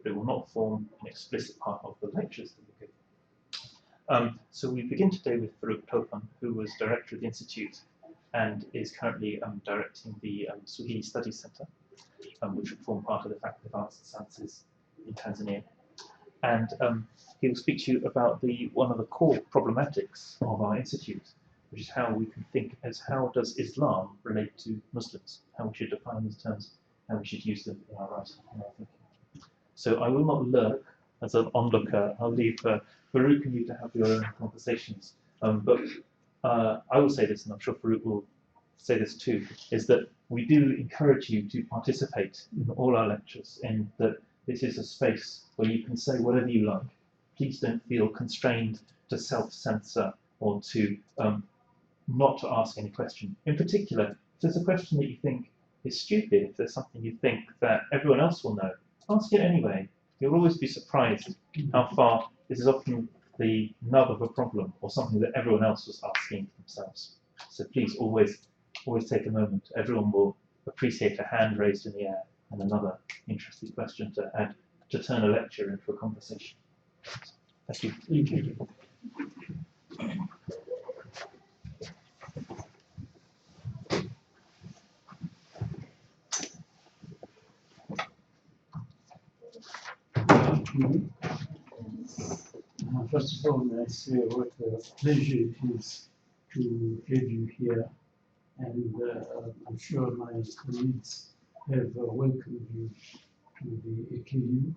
but it will not form an explicit part of the lectures that we give. So we begin today with Farouk Topan, who was director of the Institute and is currently directing the Swahili Studies Centre, which will form part of the Faculty of Arts and Sciences in Tanzania. And he will speak to you about one of the core problematics of our institute, which is how we can think as how does Islam relate to Muslims, how we should define these terms, how we should use them in our writing and our thinking. So I will not lurk as an onlooker. I'll leave Farouk and you to have your own conversations. But I will say this, and I'm sure Farouk will say this too, is that we do encourage you to participate in all our lectures, in that this is a space where you can say whatever you like. Please don't feel constrained to self-censor or to not to ask any question. In particular, if there's a question that you think is stupid, if there's something you think that everyone else will know, ask it anyway. You'll always be surprised how far this is often the nub of a problem or something that everyone else was asking themselves. So please always take a moment. Everyone will appreciate a hand raised in the air and another interesting question to add to turn a lecture into a conversation. Thank you. Thank you. First of all, I say what a pleasure it is to have you here, and I'm sure my colleagues have welcomed you to the AKU,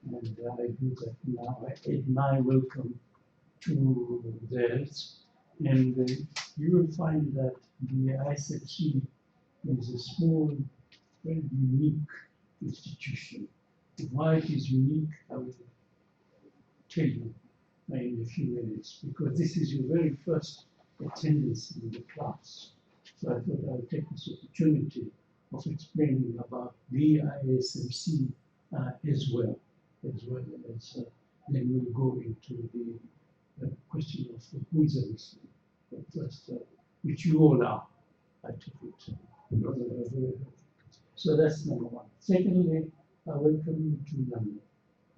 and I do that now. I add my welcome to theirs, and you will find that the ISFC is a small, very unique institution. Why it is unique, I will tell you in a few minutes, because this is your very first attendance in the class. So I thought I would take this opportunity of explaining about the ISMC as well as then we'll go into the question of who is a Muslim. But first, which you all are, I took it. So that's number one. Secondly, I welcome you to London,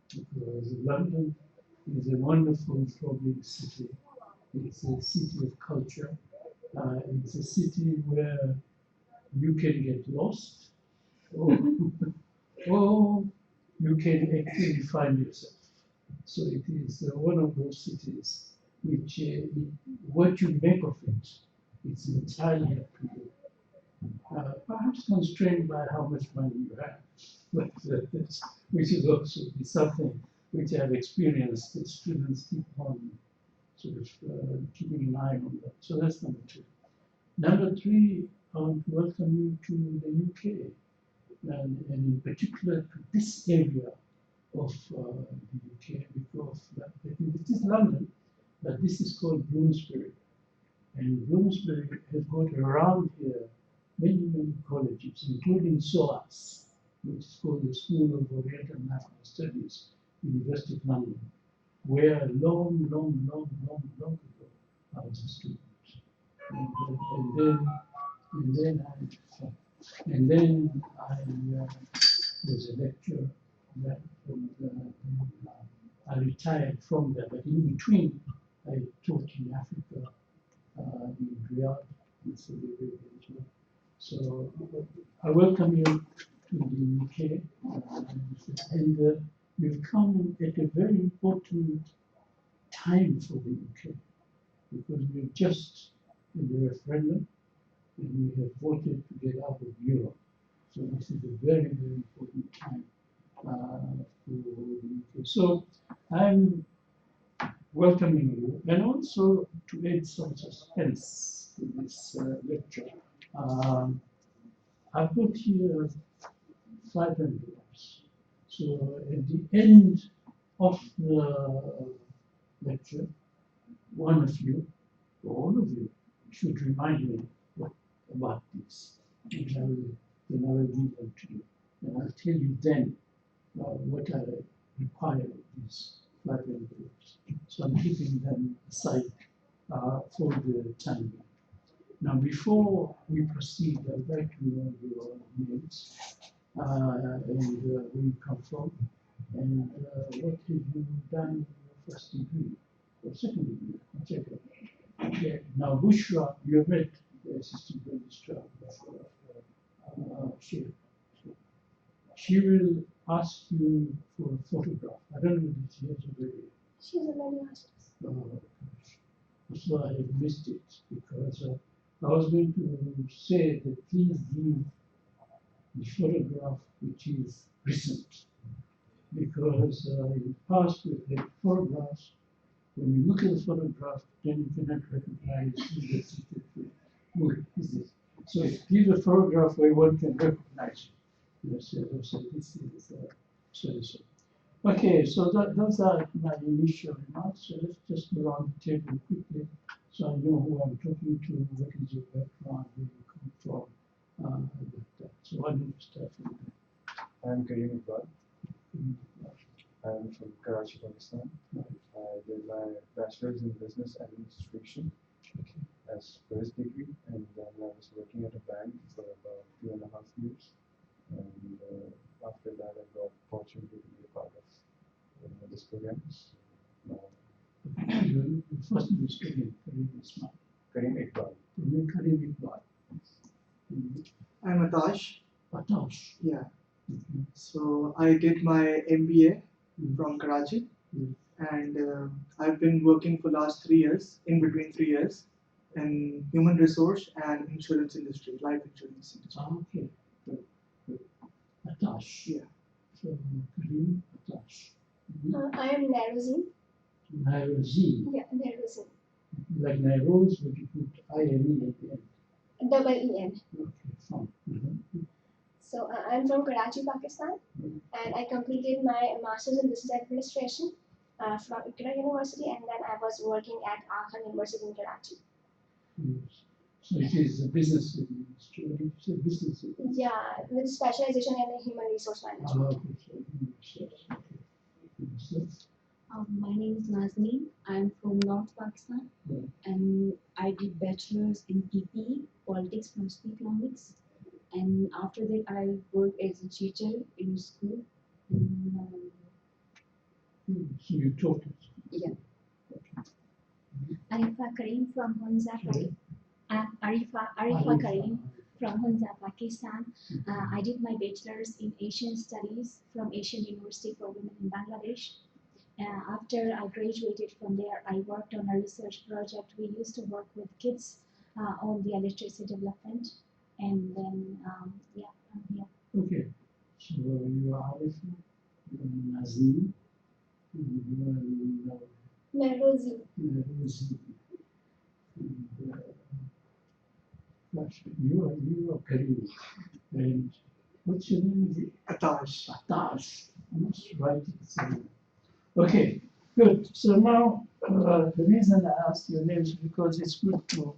because London is a wonderful, throbbing city. It's a city of culture. It's a city where you can get lost, or you can actually find yourself. So it is one of those cities which, what you make of it, it's entirely up to you. Perhaps constrained by how much money you have, but which is also something which I've experienced that students keep on sort of keeping an eye on that. So that's number two. Number three, I want to welcome you to the UK, and in particular to this area of the UK, because it is London, but this is called Bloomsbury. And Bloomsbury has got around here many colleges, including ROHASS, which is called the School of Oriental and African Studies, University of London, where long ago I was a student. And then I was a lecturer. I retired from there, but in between I taught in Africa, in Riyadh, in Saudi Arabia as well. So I welcome you to the UK, and you've come at a very important time for the UK, because we're just in the referendum and we have voted to get out of Europe. So this is a very important time for the UK. So I'm welcoming you, and also to add some suspense to this lecture. I've got here 5 envelopes. So at the end of the lecture, one of you, or all of you, should remind me about this. And I will give them to you. And I'll tell you then what I require of these 5 envelopes. So I'm keeping them aside for the time being. Now, before we proceed, I'd like to know your names and where you come from. And what have you done in your first degree or second degree? Whichever. Okay. Now, Bushra, you have read the assistant registrar. She will ask you for a photograph. I don't know if she has already. She's already asked us. So I have missed it because I was going to say that please give the photograph which is recent because in the past we've had photographs. When you look at the photograph, then you cannot recognize who who is this. So give a photograph where one can recognize it. Yes, this is so. Okay, so those are my initial remarks. So let's just go around the table quickly so I know who I'm talking to, what is your background, where you come from. So why don't you start from there? I'm Karim Iqbal. I'm from Karachi, Pakistan. Right. I did my bachelor's in business administration as first degree, and then I was working at a bank for about 2.5 years. And after that, I got opportunity to be a part of this program. So, Your first name is Karim Ismail. Karim Iqbal. Karim Iqbal. I'm Atash. Atash. Yeah. Okay. So I did my MBA Mm. from Karachi, Mm. and I've been working for last 3 years, in between 3 years, in human resource and insurance industry, life insurance industry. Okay. Good. Atash. Yeah. So Karim Atash. I am Narozin. Nairozi. Yeah, Narozin. Like Nairoz, but you put INE at the end. Double EN. Okay, fine. Mm-hmm. So I'm from Karachi, Pakistan, and I completed my master's in business administration from Iqra University, and then I was working at Akhan University in Karachi. Yes. So it is a business administration. It's a business administration. Yeah, with specialization in human resource management. Okay, so research. Okay. Research. My name is Nazneen. I'm from North Pakistan, Right. and I did bachelor's in PPE, politics, philosophy, economics, and after that I worked as a teacher in school. So you taught it. Yeah. Arifa Karim from Hunza, Arifa Karim from Hunza, Pakistan. I did my bachelor's in Asian Studies from Asian University for Women in Bangladesh. After I graduated from there, I worked on a research project. We used to work with kids on the literacy development, and then yeah, I'm here. Okay. So you are Arifa, you are Nazim, you are Narozin. Rosie. And gosh, you are Karim. And what's your name? Atash. Atash. I must write it somewhere. Okay, good. So now the reason I asked your name is because it's good to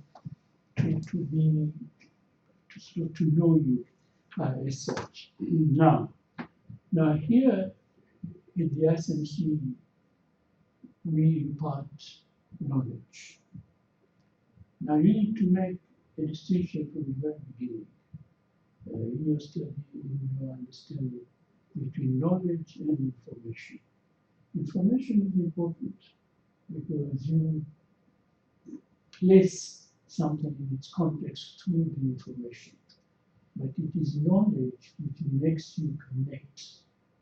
know you as such. Now here in the SMC, we impart knowledge. Now you need to make a distinction from the very beginning in your study, in your understanding between knowledge and information. Information is important because you place something in its context through the information. But it is knowledge which makes you connect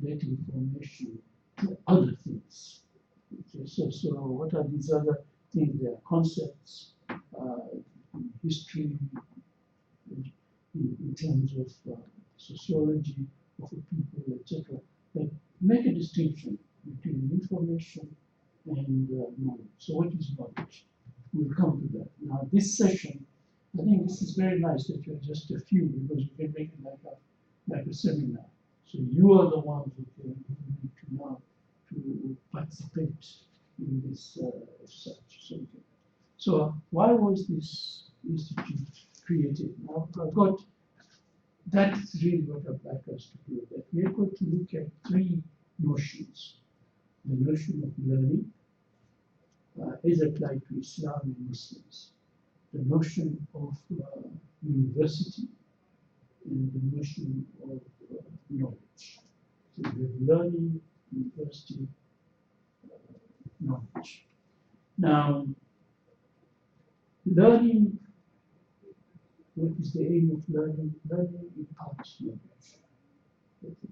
that information to other things. So what are these other things? There are concepts, history, in terms of sociology of a people, etc. But make a distinction between information and knowledge. So what is knowledge? We'll come to that. Now this session, I think this is very nice that you're just a few because you can make it like a seminar. So you are the ones who need to now to participate in this research. So why was this institute created? Now I've got, that's really what I'd like us to do, that we're going to look at three notions. The notion of learning is applied to Islam and Muslims. The notion of university and the notion of knowledge. So we have learning university knowledge. Now, learning, what is the aim of learning? Learning imparts knowledge.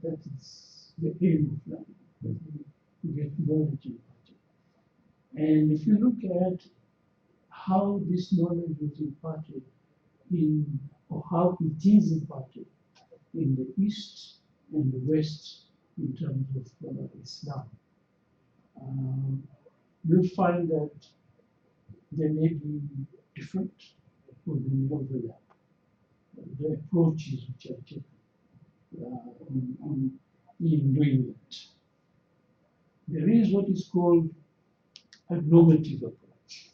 That is the aim of learning, to get knowledge imparted. And if you look at how this knowledge was imparted in, or how it is imparted in the East and the West in terms of Islam, you'll find that they may be different or they may overlap. The approaches which are taken in doing that. There is what is called a normative approach.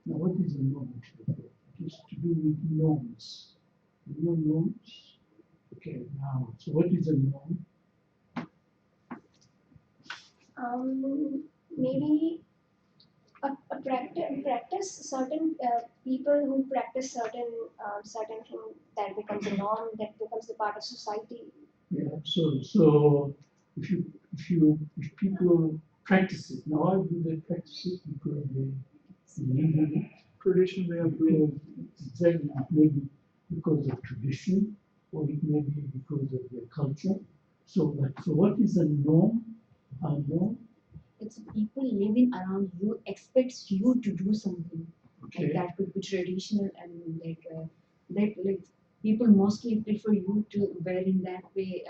Now, what is a normative approach? It is to do with norms. You know norms? Okay, now, so what is a norm? Maybe practice certain people who practice certain thing that becomes a norm, that becomes a part of society. Yeah, so if people practice it, now why do they practice it? Because they live in it. Traditional way of doing. Exactly, it may be because of tradition, or it may be because of their culture. So what is a norm? A norm? It's people living around you expects you to do something. Okay. Like that could be traditional and like people mostly prefer you to wear in that way,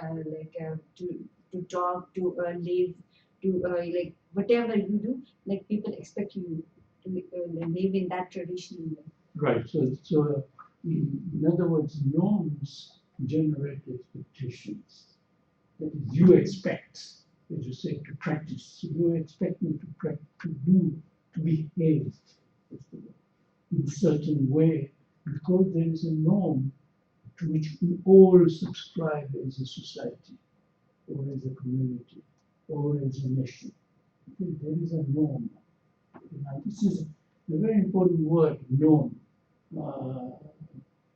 to talk, to live, to like whatever you do, like people expect you to live in that traditional way. Right. So in other words, norms generate expectations. That is, you expect, as you say, to practice. So you expect me to behave in a certain way, because there is a norm to which we all subscribe as a society, or as a community, or as a nation. Okay, there is a norm. Now, this is a very important word, norm.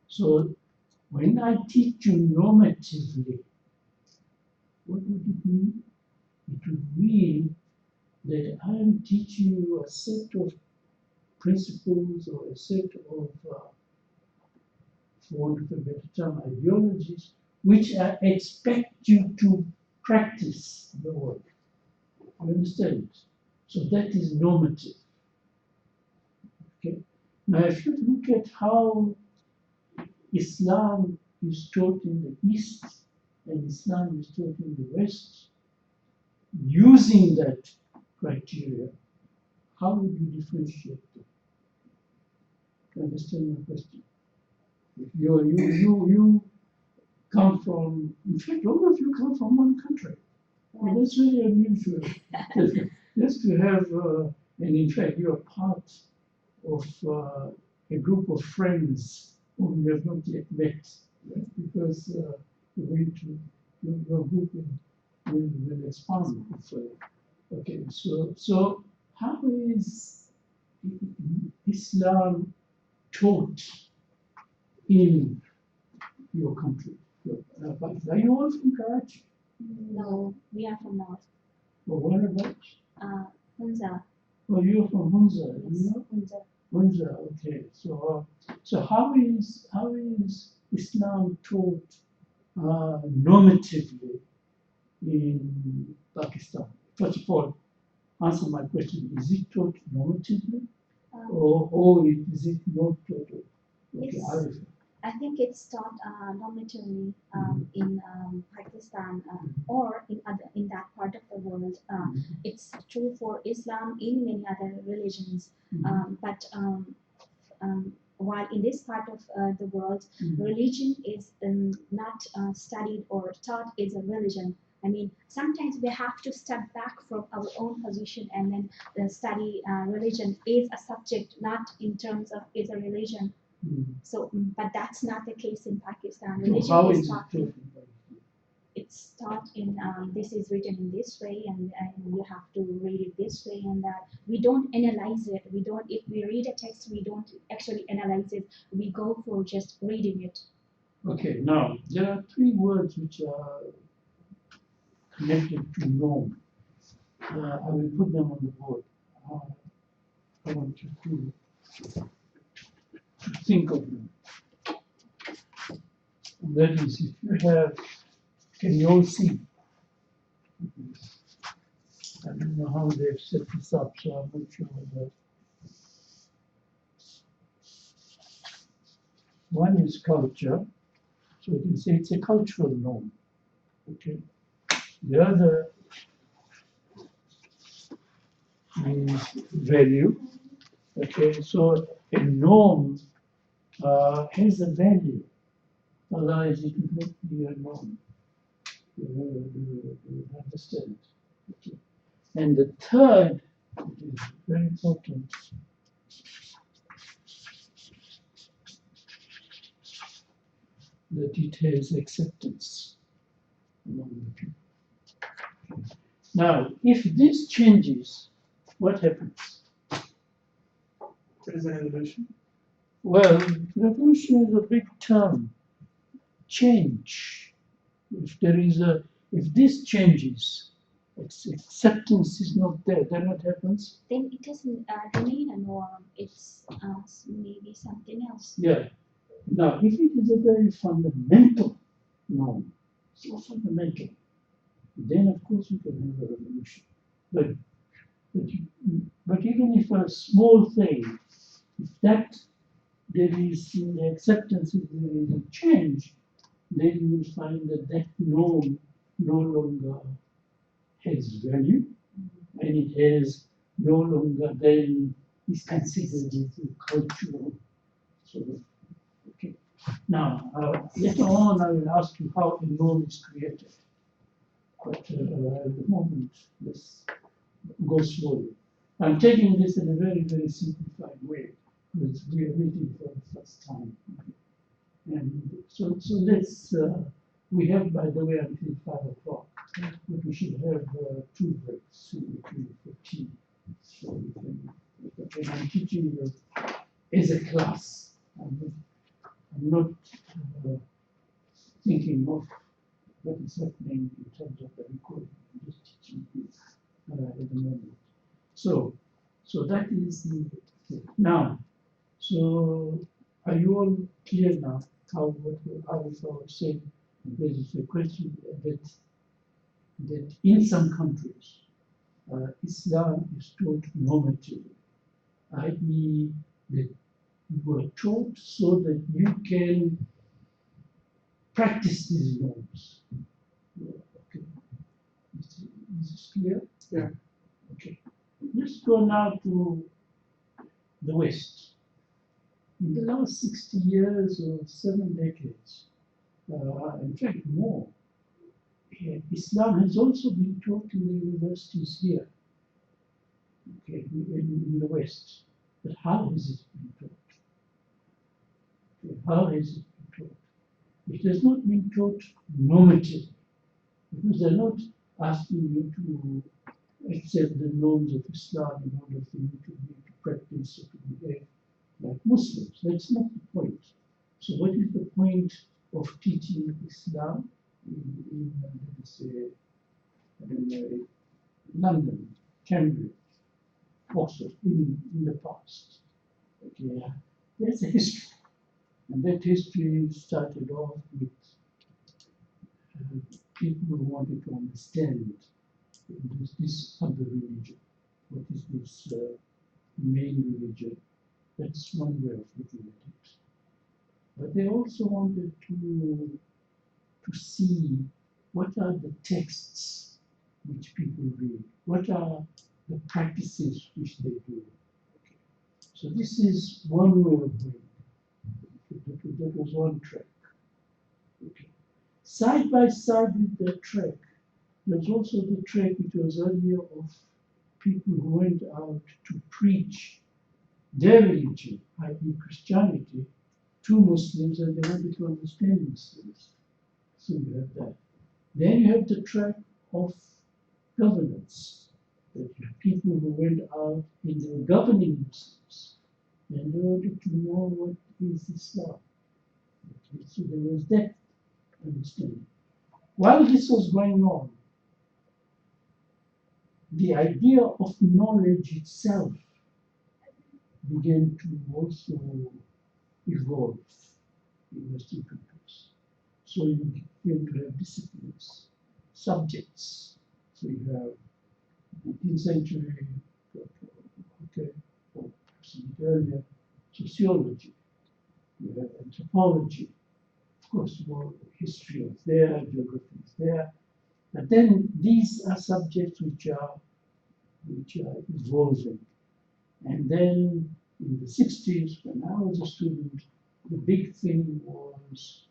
So when I teach you normatively, what would it mean? It would mean that I am teaching you a set of principles or a set of, for want of a better term, ideologies, which I expect you to practice the word. You understand? So that is normative. Okay. Now, if you look at how Islam is taught in the East and Islam is taught in the West, using that criteria, how would you differentiate them? You understand my question? If you come from, in fact, all of you come from one country. Well, that's really unusual. Just to have, and in fact, you are part of a group of friends whom you have not yet met, right? Because you're going to, your group will expand, hopefully. Okay, so how is Islam taught in your country? Are you all from Karachi? No, we are from North. Or whereabouts? Hunza. Oh, you're from Hunza, you Yes, know? Hunza. Hunza, okay. So how is Islam taught normatively in Pakistan? First of all, answer my question. Is it taught normatively, or is it not taught? Okay, Yes. I think it's taught normatively in Pakistan or in that part of the world. It's true for Islam in many other religions, but while in this part of the world, religion is not studied or taught as a religion. I mean, sometimes we have to step back from our own position and then study religion as a subject, not in terms of as a religion. So, but that's not the case in Pakistan. Religion How is is it taught. taught? It's taught in this is written in this way, and you have to read it this way, and that we don't analyze it. We don't. If we read a text, we don't actually analyze it. We go for just reading it. Okay, now there are three words which are connected to norm I will put them on the board. I want you to think of them. And that is, if you have, can you all see? I don't know how they've set this up, so I'm not sure whether. One is culture, so you can say it's a cultural norm. Okay. The other is value. Okay, so a norm has a value, otherwise it would not be a norm. You understand? Okay. And the third, which is very important, that it has acceptance among the people. Now, if this changes, what happens? There is a revolution. Well, revolution is a big term. Change. If this changes, acceptance is not there, then what happens? Then it doesn't remain a norm. It's maybe something else. Yeah. Now, if it is a very fundamental norm, so fundamental, then of course you can have a revolution. But even if a small thing, if that there is in the acceptance, if there is a change, then you will find that that norm no longer has value, and it has no longer then is considered as a cultural sort of. Okay. Now, later on, I will ask you how a norm is created. But at the moment, let's go slowly. I'm taking this in a very, very simplified way because we are meeting for the first time. And so let's, we have, by the way, until 5 o'clock, but we should have 2 breaks in between for tea. So we can, and I'm teaching you as a class. I'm not thinking of what is happening in terms of the recording. I'm just teaching you at the moment. So that is the now. So are you all clear now? How I was saying there is a question that in some countries Islam is taught normatively, i.e., that you are taught so that you can practice these norms. Okay. Is this clear? Yeah. Okay. Let's go now to the West. In the last 60 years or 7 decades, in fact more, Islam has also been taught in the universities here, okay, in the West. But how has it been taught? Okay, how has it been taught? It has not been taught normatively, because they're not asking you to accept the norms of Islam in order for you to be to practice or to behave like Muslims. That's not the point. So what is the point of teaching Islam in let us say, London, Cambridge, Oxford, in the past? Okay, there's a history. And that history started off with people who wanted to understand this other religion. What is this main religion? That's one way of looking at it. But they also wanted to see what are the texts which people read, what are the practices which they do. Okay. So this is one way of doing it. That was one track. Okay. Side by side with that track, there's also the track which was earlier of people who went out to preach their religion, i.e. Christianity, to Muslims, and they wanted to understand Muslims. So you have that. Then you have the track of governance, that you have people who went out and they were governing Muslims, and they wanted to know what is Islam. Okay, so there was that understanding. While this was going on, the idea of knowledge itself began to also evolve in Western countries. So you begin to have disciplines, subjects. So you have 19th century, okay, or perhaps a bit earlier, sociology. You have anthropology. Of course, more history was there, geography is there. But then these are subjects which are evolving. And then in the 60s, when I was a student, the big thing was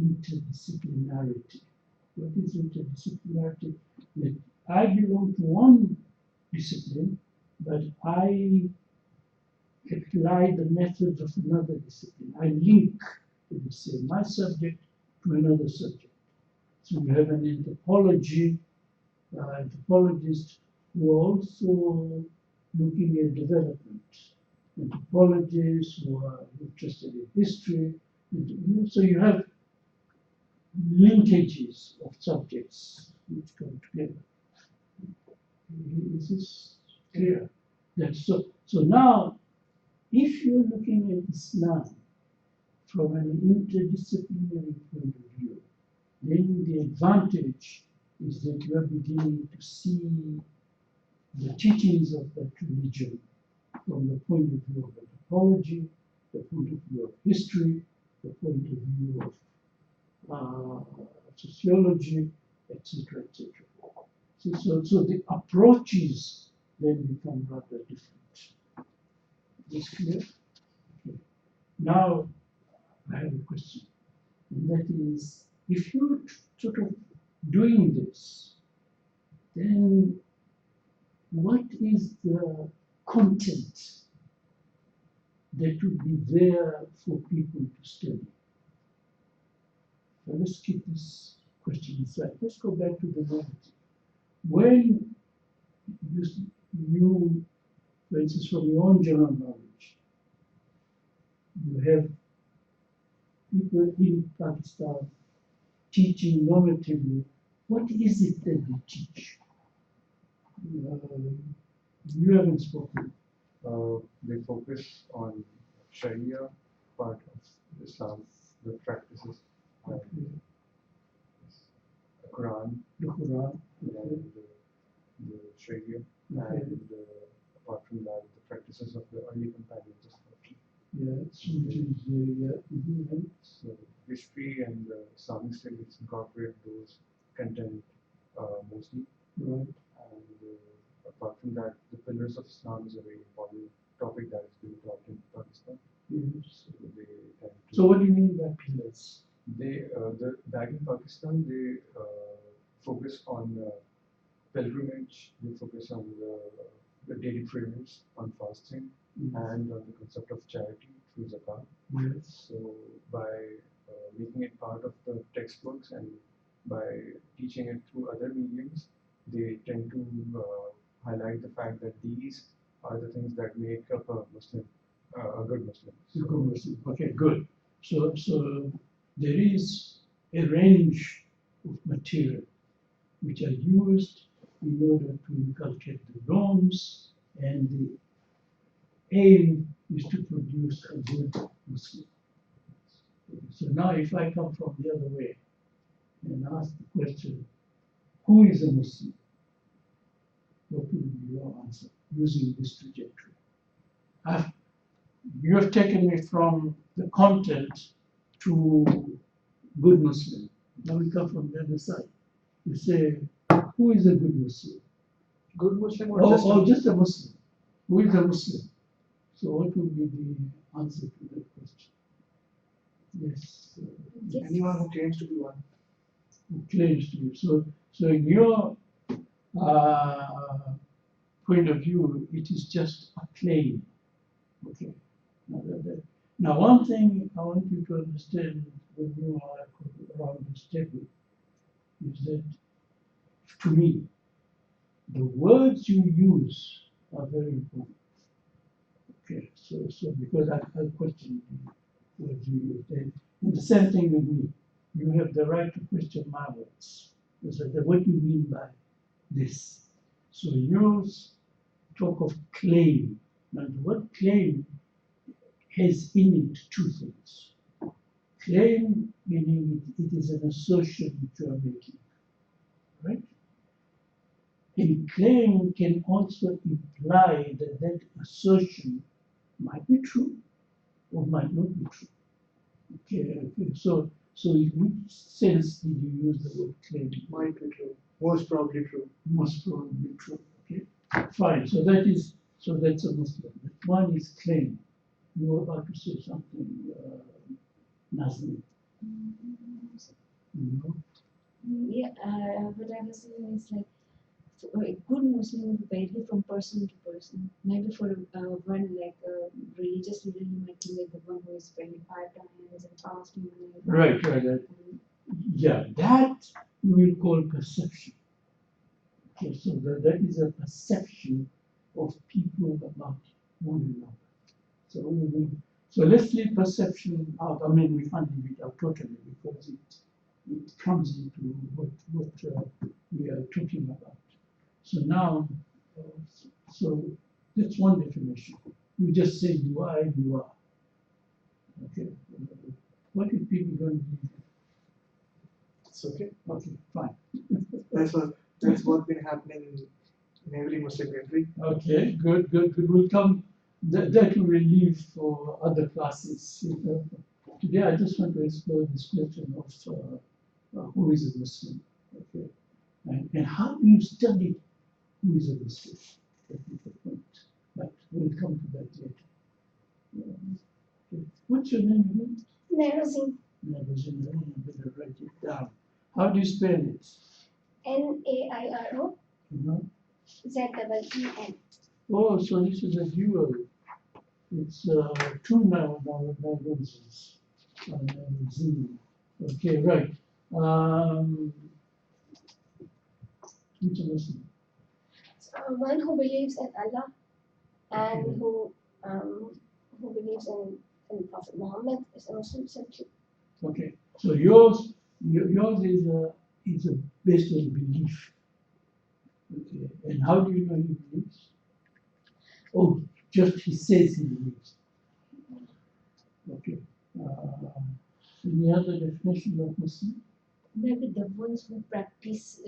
interdisciplinarity. What is interdisciplinarity? That I belong to one discipline, but I apply the methods of another discipline. I link, let me say, my subject to another subject. So you have an anthropologist who are also looking at development, anthropologists who are interested in history. So you have linkages of subjects which come together. Is this clear? So now, if you're looking at Islam from an interdisciplinary point of view, then the advantage is that you are beginning to see the teachings of that religion from the point of view of anthropology, the point of view of history, the point of view of sociology, etc., etc. So the approaches then become rather different. Is this clear? Okay. Now I have a question, and that is, if you're sort of doing this, then what is the content that would be there for people to study? So let's keep this question aside. Let's go back to the narrative. When you, for instance, from your own general knowledge, you have people in Pakistan teaching normatively, what is it that they teach? You haven't spoken. They focus on Sharia part of Islam, the practices, and the Quran, and the Sharia, and apart from that, the practices of the early companions of Islam. So history and Islamic studies incorporate those content mostly. Right. And apart from that, the pillars of Islam is a very important topic that is being taught in Pakistan. Yes. So they tend to. So what do you mean by pillars? Back in Pakistan, they focus on pilgrimage. They focus on the daily prayers, on fasting, and on the concept of charity through zakat. Yes. So by making it part of the textbooks and by teaching it through other mediums, they tend to highlight the fact that these are the things that make up a Muslim, a good Muslim. A good Muslim. Okay, good. So there is a range of material which are used in order to inculcate the norms, and the aim is to produce a good Muslim. So now if I come from the other way and ask the question, who is a Muslim? What will be your answer using this trajectory? You have taken me from the content to good Muslim. Now we come from the other side. You say, who is a good Muslim? Good Muslim or just a Muslim? Who is a Muslim? So what would be the answer to that question? Yes. anyone who claims to be one? Who claims to be. So in your point of view, it is just a claim. Okay. Now, one thing I want you to understand when you are around this table is that, to me, the words you use are very important. Okay, so because I question the words you use, and the same thing with me. You have the right to question my words. So what do you mean by this? So you talk of claim, and what claim has in it two things. Claim meaning it is an assertion that you are making, right? And claim can also imply that that assertion might be true or might not be true. Okay. So in which sense did you use the word claim? Might be true. Most probably true. Most probably true. Okay. Fine. So that's a Muslim. That one is claim. You were about to say something, Nazmi. You know? Yeah, what I was saying is like, so a good Muslim will vary from person to person. Maybe for one like a religious leader, you might be like the one who is praying 5 times and fasting. Right. Yeah, that we will call perception. Okay, so that is a perception of people about one another. So let's leave perception out. I mean, we can't leave it out totally because it comes into what we are talking about. So now, so that's one definition. You just say you are and you are. Okay. What if people don't believe it? It's okay. Okay, fine. That's what's been happening in every Muslim country. Okay, good. We'll come. That we will leave for other classes. Today, I just want to explore this question of who is a Muslim. Okay, and how do you study who is a Muslim? That is the point. But we'll come to that later. Okay. What's your name again? Nerozin. Never I better write it down. How do you spell it? Nairo Uh-huh. Zen. Oh, so this is a dual. It's two now diagnoses. Z. Okay, right. Which a Muslim? One who believes in Allah and Okay. who believes in Prophet Muhammad is a Muslim simply. Okay, so yours is based on belief. Okay, and how do you know he believes? Oh, just he says he believes. Okay. Any other definition of Muslim? Maybe the ones who practices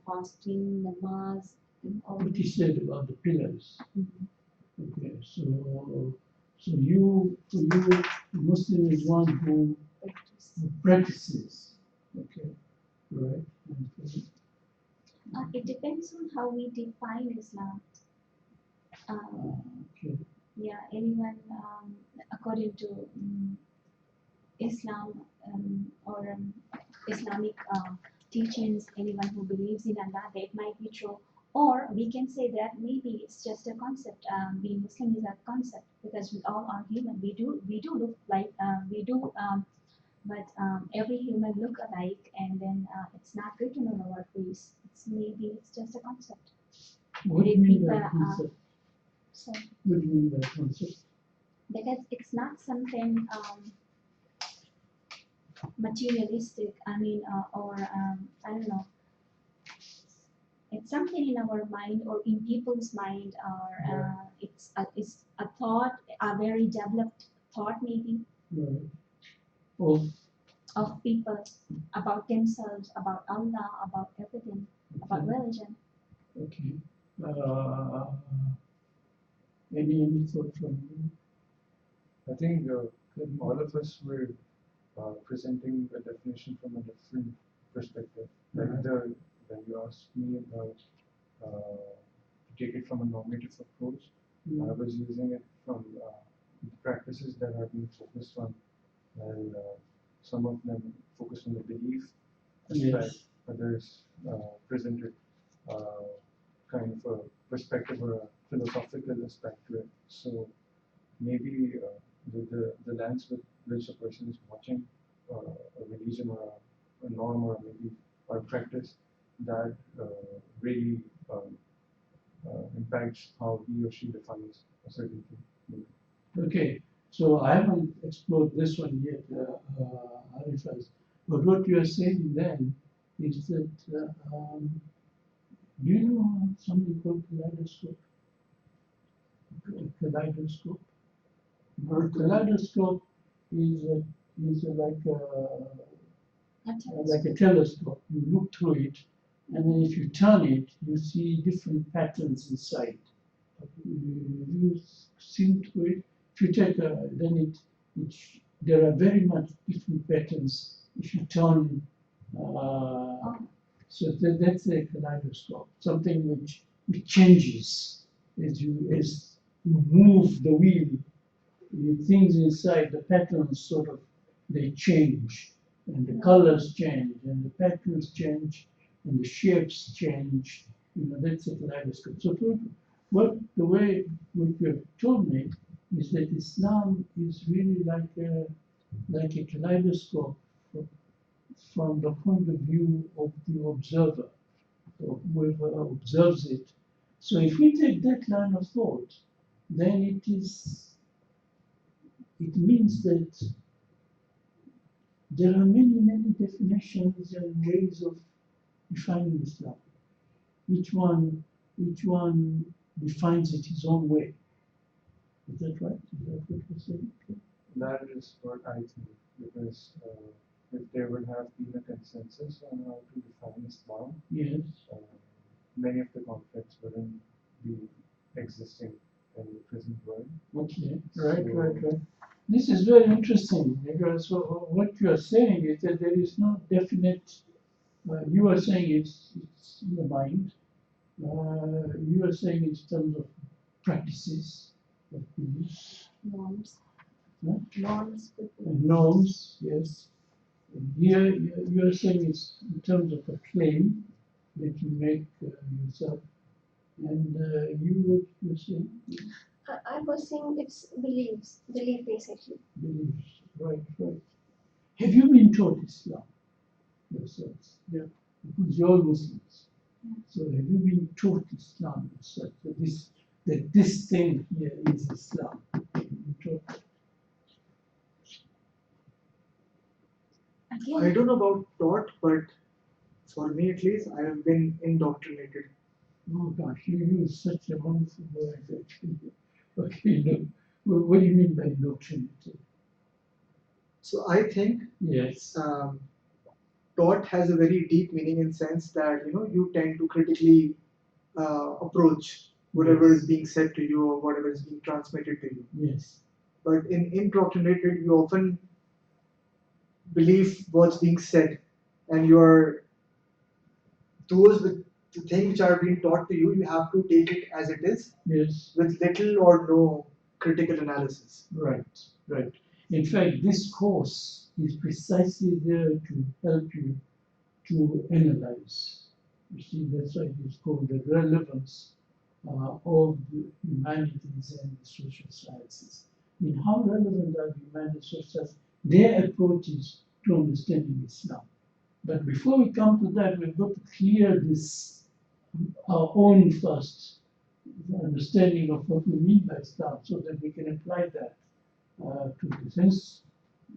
fasting, namaz, and all. What he said about the pillars. Mhm. Okay, so you, for you, the Muslim is one who practices. Okay, right. Okay. It depends on how we define Islam. Okay. Yeah, anyone according to Islam or Islamic teachings, anyone who believes in Allah, that might be true. Or we can say that maybe it's just a concept. Being Muslim is a concept because we all are human. We do look like but every human look alike, and then it's not written on our face. It's just a concept. What do you mean by People, concept? So What do you mean by concept? because it's not something materialistic. I mean, or I don't know. It's something in our mind or in people's mind, or it's a thought, a very developed thought maybe Right. Oh, of people about themselves, about Allah, about everything, about religion. okay. Any thought from you? I think all of us were presenting a definition from a different perspective. Like when you asked me about to take it from a normative approach, I was using it from the practices that have been focused on, and some of them focused on the belief aspect, Yes. others presented kind of a perspective or a philosophical aspect to it. So maybe the lens with which a person is watching a religion or a norm or maybe or a practice that really impacts how he or she defines a certain thing. Okay, so I haven't explored this one yet, Arifas. But what you are saying then is that do you know something called kaleidoscope? Kaleidoscope. A kaleidoscope is like a telescope. You look through it, and then if you turn it, you see different patterns inside. You see through it. If you take there are very much different patterns if you turn. So that's a kaleidoscope, something which changes as you move the wheel. The things inside, the patterns sort of they change, and the colors change, and the patterns change, and the shapes change. That's a kaleidoscope. So the way what you have told me is that Islam is really like a kaleidoscope from the point of view of the observer, or whoever observes it. So if we take that line of thought, then it means that there are many definitions and ways of defining Islam. Each one defines it his own way. Is that right? Is that what you're saying? That is what I think, because if there would have been a consensus on how to define Islam, Yes. many of the conflicts wouldn't be existing in the present world. Okay. Right. This is very interesting because what you are saying is that there is no definite. You are saying it's in the mind. You are saying in terms of practices of beliefs. Norms. Huh? Norms. Norms, yes. And here you are saying it's in terms of a claim that you make yourself. And you're saying? I was saying it's belief basically. Beliefs, right. Have you been taught Islam yourselves? Yeah. Because you're all Muslims. So have you been taught Islam yourself? That this thing here is Islam? Have you been taught? Again, I don't know about taught, but for me at least, I have been indoctrinated. Oh gosh, you use such a wonderful word actually. Okay, no. What do you mean by indoctrinated? So I think Yes. taught has a very deep meaning in sense that you tend to critically approach whatever is being said to you or whatever is being transmitted to you. Yes. But in indoctrinated, you often believe what's being said, and you're towards the things which are being taught to you. You have to take it as it is, Yes. with little or no critical analysis. Right. In fact, this course is precisely there to help you to analyze. You see, that's why it's called the relevance of the humanities and the social sciences. In how relevant are the humanities and social sciences? Their approaches to understanding Islam. But before we come to that, we've got to clear this our own first understanding of what we mean by Islam, so that we can apply that to this.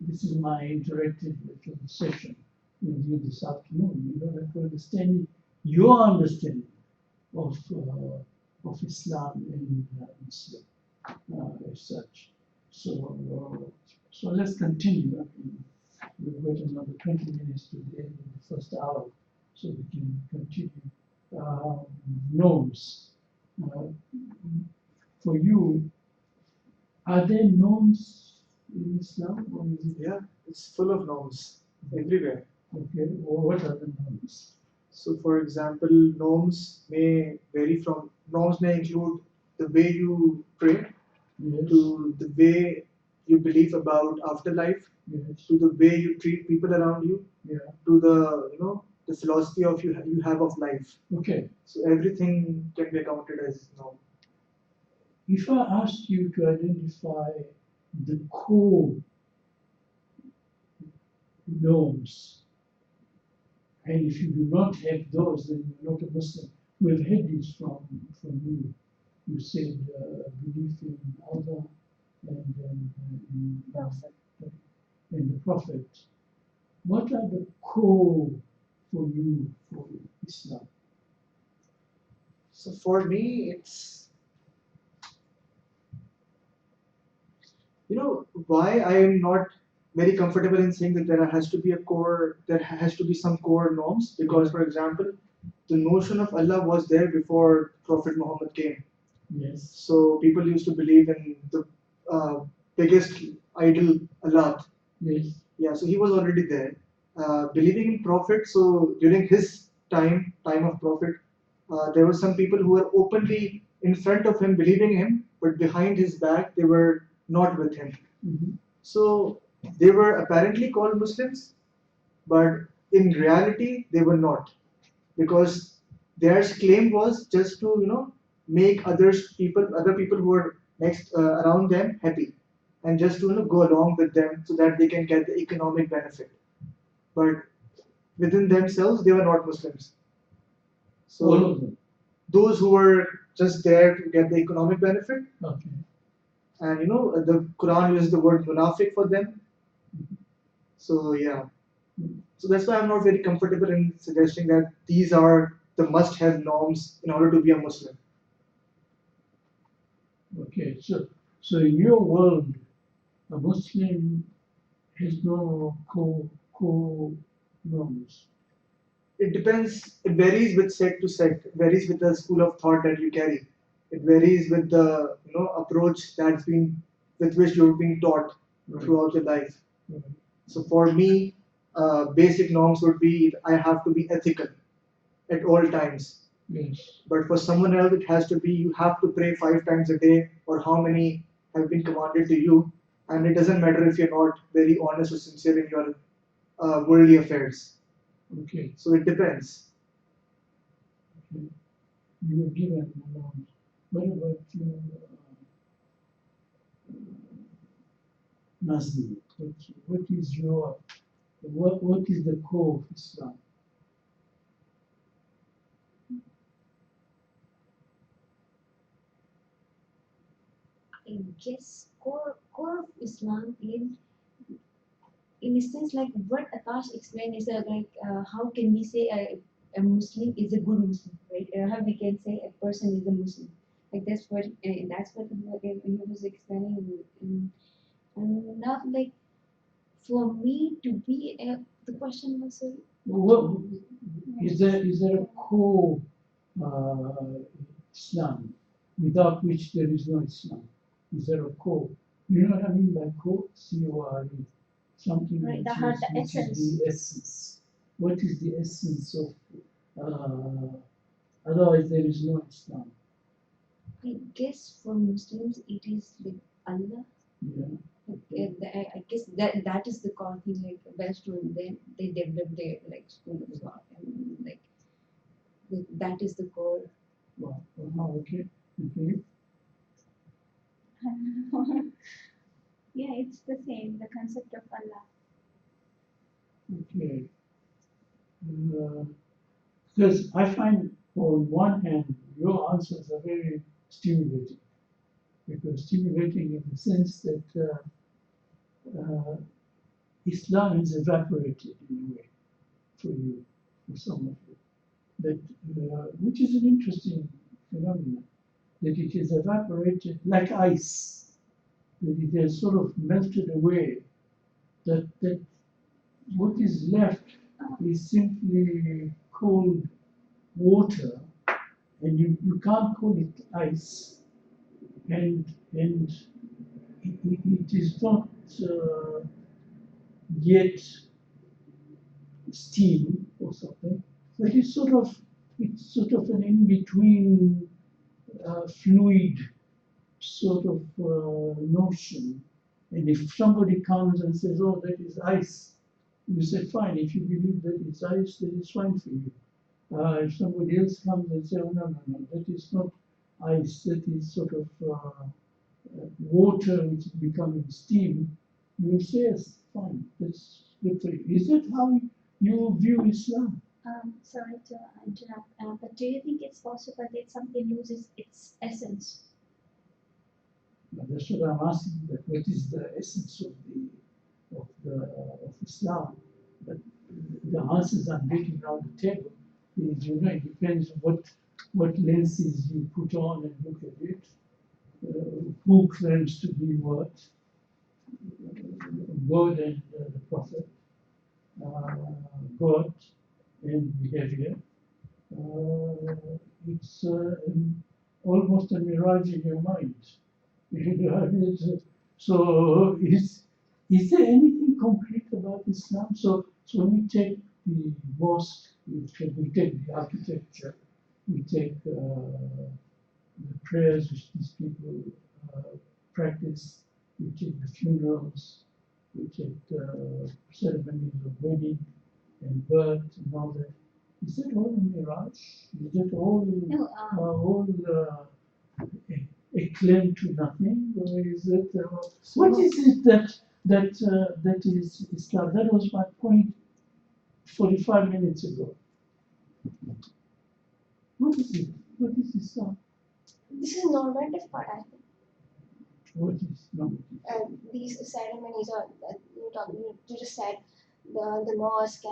This is my interactive little session with you this afternoon. You know, to understand your understanding of Islam and Muslim as such. So let's continue. We've got another 20 minutes to the end of the first hour, so we can continue. Norms. For you, are there norms in Islam, or is it? Yeah, it's full of norms everywhere. Okay, or what are the norms? So, for example, norms may include the way you pray, Yes. to the way you believe about afterlife, Yes. to the way you treat people around you, Yeah. to the philosophy of you have of life. Okay. So everything can be accounted as norm. If I asked you to identify the core norms, and if you do not have those, then you're not a Muslim. We've heard this from you. You said belief in Allah and the Prophet. What are the core for you for Islam? So for me, it's, why I am not very comfortable in saying that there has to be some core norms, because, for example, the notion of Allah was there before Prophet Muhammad came. Yes. So people used to believe in the biggest idol, Allah. Yes. Yeah, so he was already there. Believing in Prophet, so during his time of Prophet, there were some people who were openly in front of him believing him, but behind his back they were not with him. Mm-hmm. So they were apparently called Muslims, but in reality they were not, because their claim was just to make other people who were next around them happy, and just to go along with them so that they can get the economic benefit. But within themselves, they were not Muslims. So All of them. those who were just there to get the economic benefit, Okay. and the Quran uses the word munafiq for them. So yeah, so that's why I'm not very comfortable in suggesting that these are the must-have norms in order to be a Muslim. Okay. So in your world, a Muslim has no core norms. It depends. It varies with sect to sect. It varies with the school of thought that you carry. It varies with the approach with which you're being taught throughout your life. Right. So for me, basic norms would be I have to be ethical at all times. Yes. But for someone else, it has to be you have to pray 5 times a day, or how many have been commanded to you, and it doesn't matter if you're not very honest or sincere in your worldly affairs. Okay. So it depends. Okay. You were given norms. What about Nazmi? What is your what is the core of Islam? I guess core of Islam in a sense, like what Akash explained is how can we say a Muslim is a good Muslim, right? How we can say a person is a Muslim, like that's what he was explaining, and not like for me to be the question was What is there a core Islam without which there is no Islam? Is there a core? You know what I mean by core? C-O-R-E. Something Right, the which heart, is the which is the essence. What is the essence of? Otherwise, there is no Islam. I guess for Muslims it is like Allah. Yeah. I guess that is the core thing. Like Western, then they develop their like school of thought, and like that is the core. Wow. Okay. Okay. Yeah, it's the same, the concept of Allah. Okay. Because I find, on one hand, your answers are very stimulating. Because stimulating in the sense that Islam is evaporated in a way for you, for some of you. That, which is an interesting phenomenon, that it is evaporated like ice, that it has sort of melted away, that what is left is simply cold water, and you can't call it ice, and it is not yet steam or something, but it's sort of an in-between fluid sort of notion. And if somebody comes and says, "Oh, that is ice," you say, "Fine. If you believe that it's ice, then it's fine for you." If somebody else comes and says, "Oh, no, that is not ice. That is sort of water which is becoming steam," you will say, "Yes, fine. That's good for you." Is that how you view Islam? Sorry to interrupt, but do you think it's possible that something loses its essence? That's what I'm asking. That what is the essence of Islam? But the answers I'm getting around the table is, it depends what lenses you put on and look at it. Who claims to be what? God and the prophet, God and behavior. It's almost a mirage in your mind. So is there anything concrete about Islam? So we take the mosque, we take the architecture, we take the prayers which these people practice, we take the funerals, we take the ceremonies of wedding and birth and all that. Is it all a mirage? Is it all No, a claim to nothing, or is it? What is it that is Islam? That was my point 45 minutes ago. What is it? What is Islam? This is normative part, I think. What is normative? These ceremonies, or you just said the mosque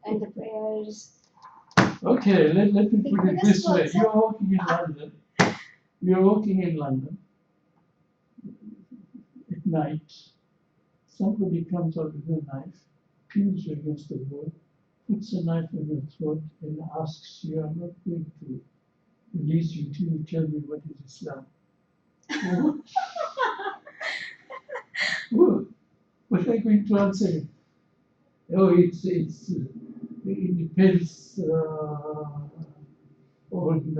and the prayers. Okay, let me put it Because this way. also- You're walking in London. You're walking in London at night. Somebody comes out with a knife, pins you against the wall, puts a knife on your throat, and asks you, "I'm not going to release you till you tell me what is Islam." What are you going to answer him? Oh, it depends on.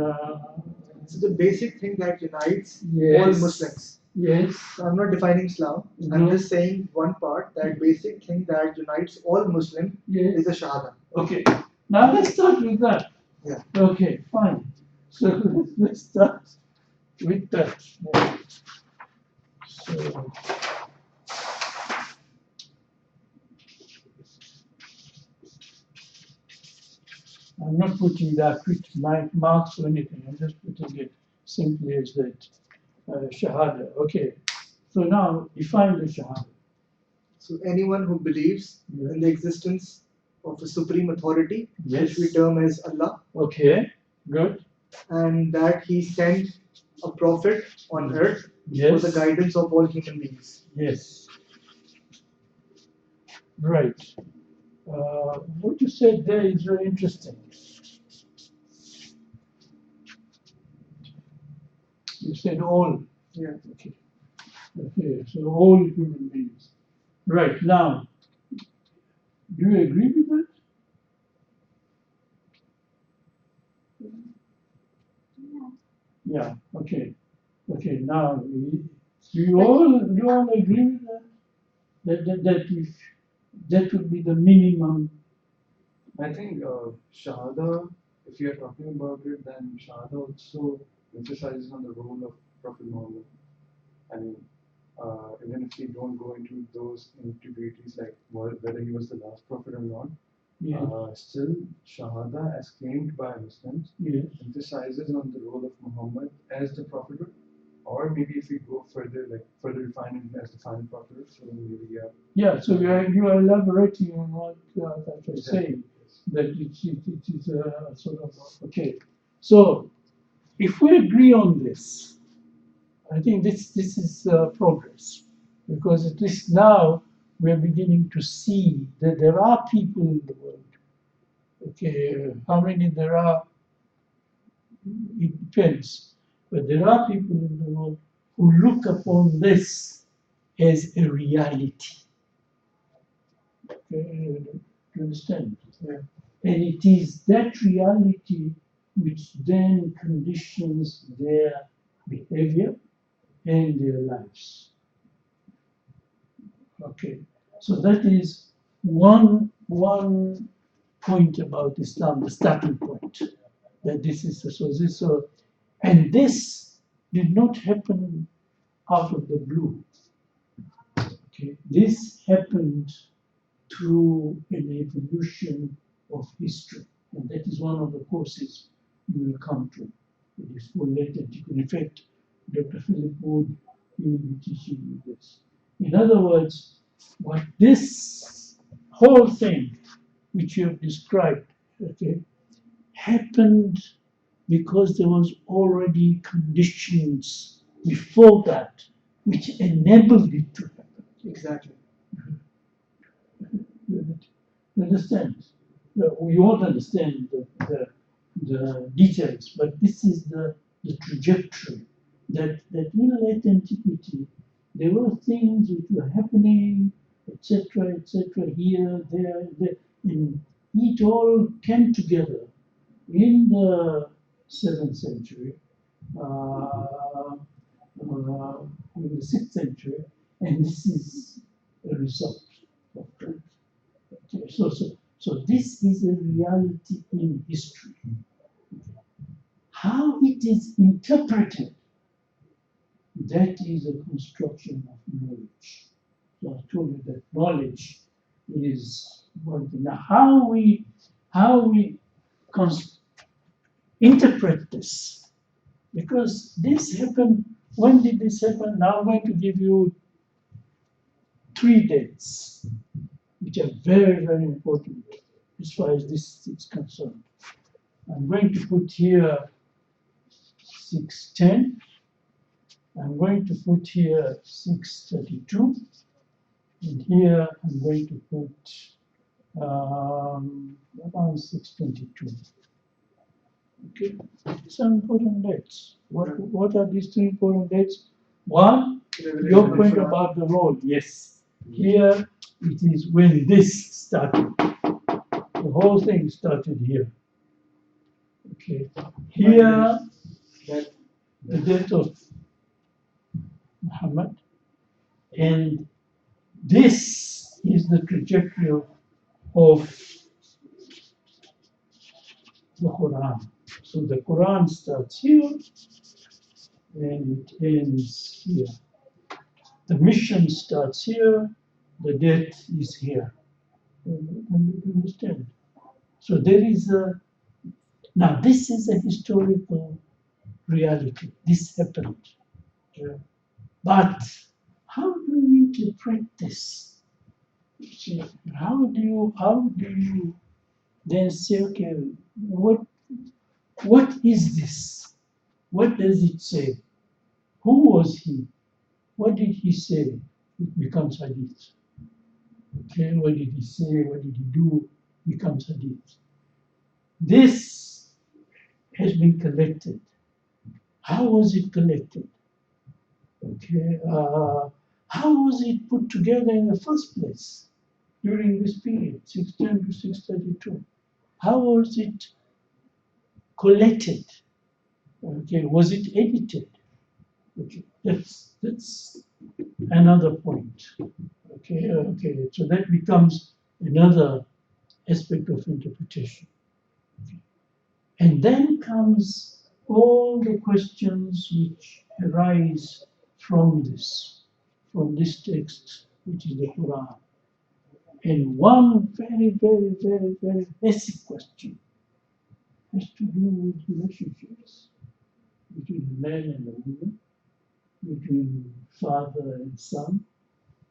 So the basic thing that unites all Yes. Muslims. Yes. I'm not defining Islam. I'm No. just saying one part, that basic thing that unites all Muslims Yes. is the Shahada. Okay. Now let's start with that. Yeah. Okay, fine. So let's start with that. So. I'm not putting the quick marks or anything. I'm just putting it simply as that Shahada. Okay. So now define the Shahada. So anyone who believes Yes. in the existence of a supreme authority, Yes. which we term as Allah, Okay. Good. and that He sent a prophet on earth Yes. for the guidance of all human beings. Yes. Right. What you said there is very interesting. You said all. Yeah. Okay. Okay. So all human beings. Right. Now, do you agree with that? Yeah. Okay. Okay. Now, do you all agree with that? That if that would be the minimum. I think Shahada, if you're talking about it, then Shahada also emphasizes on the role of Prophet Muhammad. I mean, even if we don't go into those nitty-gritties like whether he was the last prophet or not, Yeah. still Shahada, as claimed by Muslims, Yes. emphasizes on the role of Muhammad as the prophet, or maybe if we go further, like further refining him as the final prophet, so maybe yeah. Yeah. So you are elaborating on what I was saying. Yes. That it is a sort of okay. So if we agree on this, I think this is progress, because at least now we're beginning to see that there are people in the world. Okay, how many there are, it depends, but there are people in the world who look upon this as a reality. Okay, you understand? Yeah. And it is that reality which then conditions their behavior and their lives. Okay, so that is one point about Islam, the starting point. That this is so, and this did not happen out of the blue. Okay, this happened through an evolution of history, and that is one of the courses you will come to. It is full latent. In fact, Dr. Philip Wood, he will be teaching you this. In other words, what this whole thing which you have described, okay, happened because there was already conditions before that which enabled it to happen. Exactly. You understand? We won't understand the details, but this is the trajectory that in late antiquity there were things which were happening, etc., here, there, and it all came together in the 7th century, uh, in the 6th century, and this is a result of that. Okay, so this is a reality in history. How it is interpreted, that is a construction of knowledge. So I told you that knowledge is one thing. Now, how we interpret this, because this happened. When did this happen? Now I'm going to give you 3 dates, which are very, very important as far as this is concerned. I'm going to put here 610. I'm going to put here 632. And here I'm going to put around 622. Okay, these are important dates. What are these 3 important dates? One, your point about the road. Yes, here it is when this started. The whole thing started here. Okay, here the death of Muhammad, and this is the trajectory of the Quran. So the Quran starts here and it ends here. The mission starts here, the death is here. You understand? So there is now this is a historical reality. This happened. But how do we interpret this? See, how do you then say, okay, what is this? What does it say? Who was he? What did he say? It becomes hadith. Okay, what did he say? What did he do? Becomes hadith. This has been collected. How was it collected? Okay, how was it put together in the first place during this period, 610 to 632? How was it collected? Okay, was it edited? Okay, that's another point. Okay, so that becomes another aspect of interpretation. Okay. And then comes all the questions which arise from this text, which is the Quran. And one very, very, very, very basic question has to do with relationships between a man and a woman, between father and son,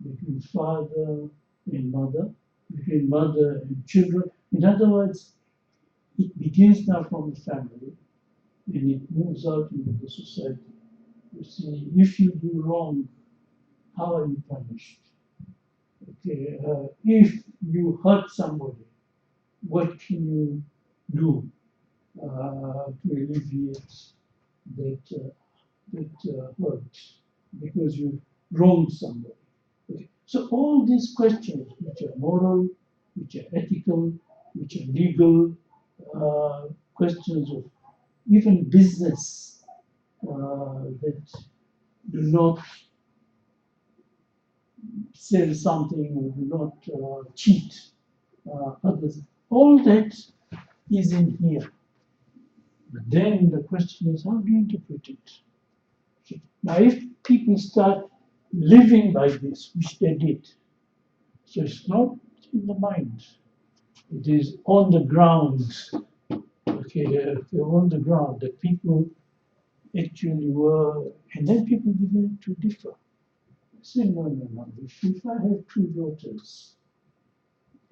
between father and mother, between mother and children. In other words, it begins now from the family and it moves out into the society. You see, if you do wrong, how are you punished? Okay, if you hurt somebody, what can you do to alleviate that hurt because you wronged somebody? Okay. So all these questions, which are moral, which are ethical, which are legal, questions of even business that do not sell something or do not cheat others. All that is in here. But then the question is, how do you interpret it? Now, if people start living by this, which they did, so it's not in the mind, it is on the ground. Okay, on the ground that people actually were, and then people began to differ. Say, no. If I have 2 daughters,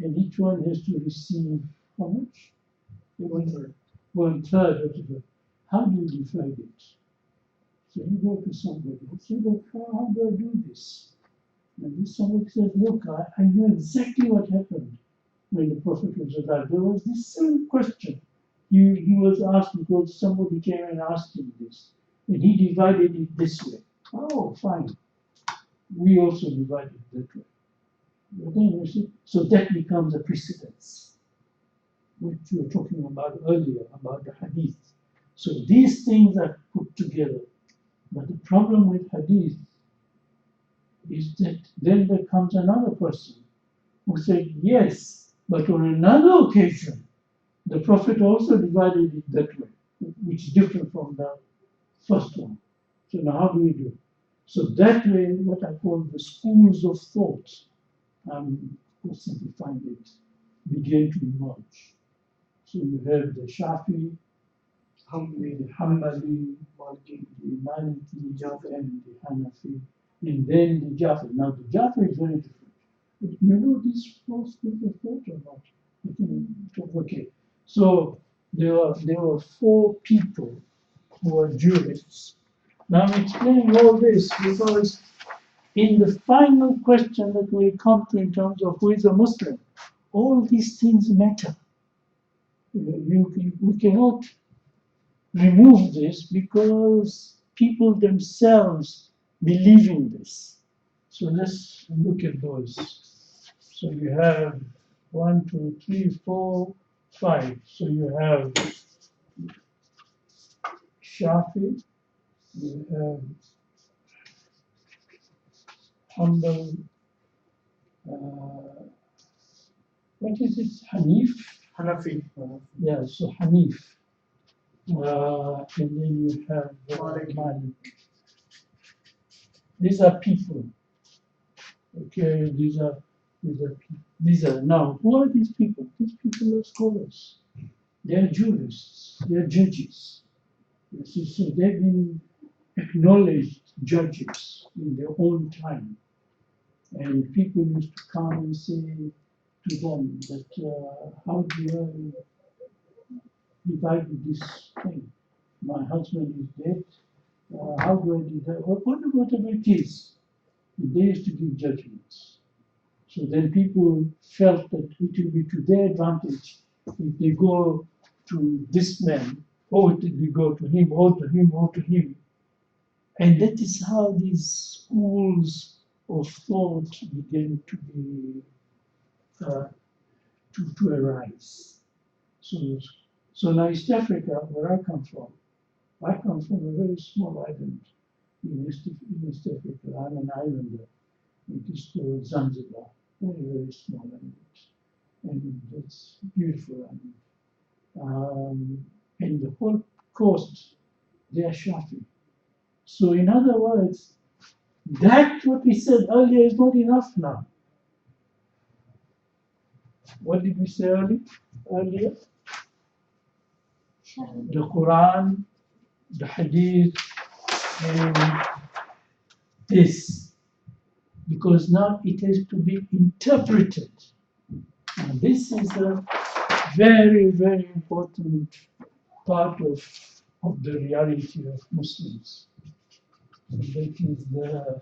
and each one has to receive how much? 1/3. 1/3 of it. How do you divide it? So you go to somebody and say, look, how do I do this? And this somebody says, look, I know exactly what happened when the Prophet was alive. There was this same question. He was asked because somebody came and asked him this. And he divided it this way. Oh, fine. We also divide it that way. But then you see, so that becomes a precedence, which we were talking about earlier, about the hadith. So these things are put together. But the problem with hadith is that then there comes another person who said, yes, but on another occasion, the Prophet also divided it that way, which is different from the first one. So now how do we do? So that way, what I call the schools of thought, simplifying it, began to emerge. So you have the Shafi, the Hanbali, the Maliki, and the Hanafi, and then the Jafri. Now the Jafri is very different. But you know these four schools of thought or not? Okay. So there were four people who were jurists. Now I'm explaining all this because in the final question that we come to in terms of who is a Muslim, all these things matter. We cannot remove this because people themselves believe in this. So let's look at those. So you have 1, 2, 3, 4, 5. So you have Shafi, you have Hanbal, what is it? Hanif? Hanafi. Yeah, so Hanif. And then you have Malik. These are people. Okay, these are now. Who are these people? These people are scholars. They are jurists. They are judges. So they've been acknowledged judges in their own time, and people used to come and say to them that how do I divide this thing? My husband is dead. How do I do that? Whatever it is, they used to give judgments. So then people felt that it will be to their advantage if they go to this man, or if they go to him, or to him, or to him. And that is how these schools of thought began to be to arise. So now East Africa, where I come from a very small island in East Africa. I'm an islander. It is called Zanzibar, very, very small island. And it's beautiful island. And the whole coast, they are Shafi. So in other words, that what we said earlier is not enough now. What did we say earlier? The Quran, the Hadith, and this. Because now it has to be interpreted. And this is a very, very important part of the reality of Muslims. And that is the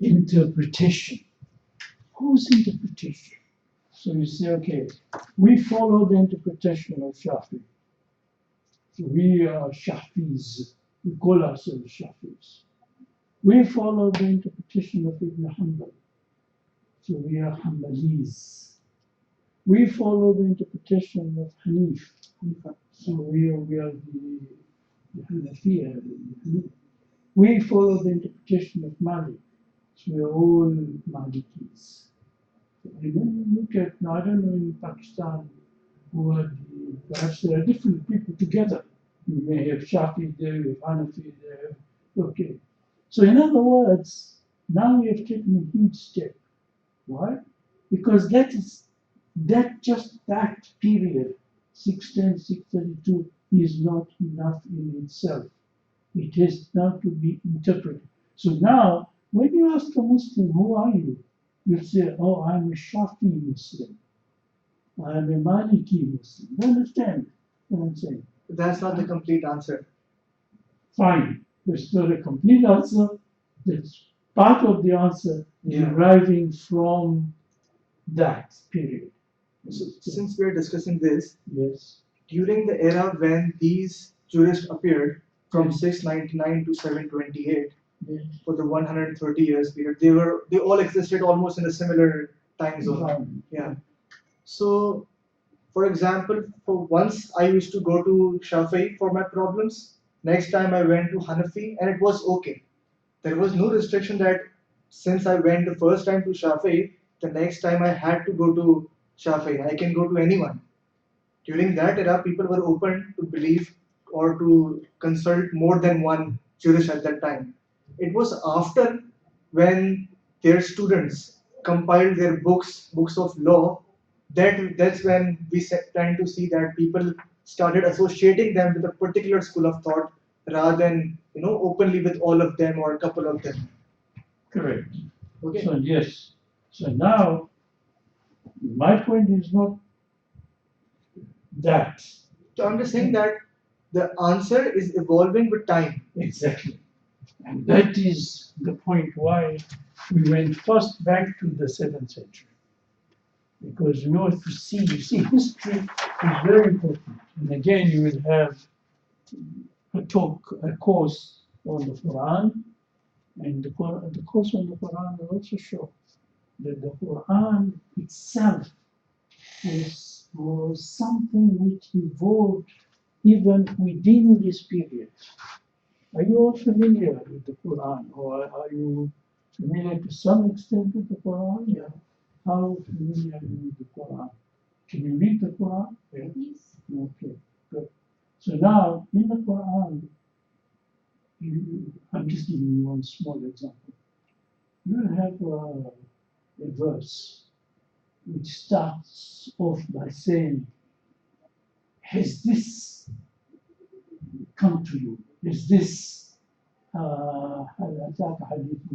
interpretation. Whose interpretation? So you say, okay, we follow the interpretation of Shafi. So we are Shafis. We call ourselves Shafis. We follow the interpretation of Ibn Hanbal. So we are Hanbalis. We follow the interpretation of Hanif. So we are the Hanafiya. We follow the interpretation of Malik. So we are all Malikis. And when you look at, now I don't know in Pakistan, perhaps there are different people together. You may have Shafi there, you have Hanafi there. Okay. So in other words, now we have taken a huge step. Why? Because that period, 610, 632, is not enough in itself. It has now to be interpreted. So now When you ask a Muslim, who are you? You say, oh, I'm a Shafi Muslim. I'm a Maliki Muslim. You understand what I'm saying? That's not the complete answer. Fine. There's not a complete answer. That's part of the answer Yeah. deriving from that period. So since we are discussing this, Yes. during the era when these jurists appeared from 699 to 728 Yes. for the 130 years period, they all existed almost in a similar time zone. Yeah. So, for example, for once I used to go to Shafi'i for my problems. Next time I went to Hanafi and it was okay. There was no restriction that since I went the first time to Shafi'i, the next time I had to go to Shafi'i. I can go to anyone. During that era, people were open to believe or to consult more than one jurist at that time. It was after when their students compiled their books of law, that's when we tend to see that people started associating them with a particular school of thought rather than openly with all of them or a couple of them. Correct. Okay. So yes. So now my point is not that. So I'm just saying that the answer is evolving with time. Exactly. And that is the point why we went first back to the 7th century. Because in order to see, history is very important. And again, you will have a course on the Quran, and the course on the Quran will also show that the Quran itself was something which evolved even within this period. Are you all familiar with the Quran, or are you familiar to some extent with the Quran? Yeah. How familiar are you with the Quran? Can you read the Quran? Yes. Okay, good. So now, in the Quran, I'm just giving you one small example. You have a verse which starts off by saying, has this come to you? Is this hadith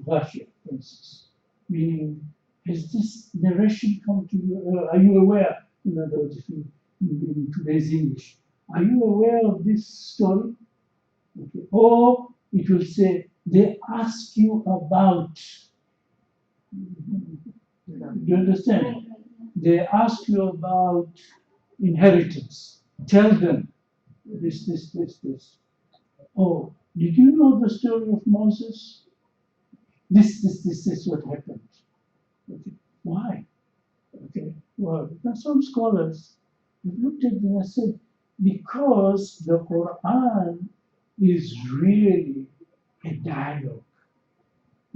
Ghashiyah, for instance? Meaning, has this narration come to you? Are you aware, in other words, in today's English, are you aware of this story? Okay. Or it will say, they ask you about. Do you understand? Right, right, yeah. They ask you about inheritance. Tell them this. Oh, did you know the story of Moses? This is what happened. Okay. Why? Okay. Well, some scholars have looked at it and said, because the Quran is really a dialogue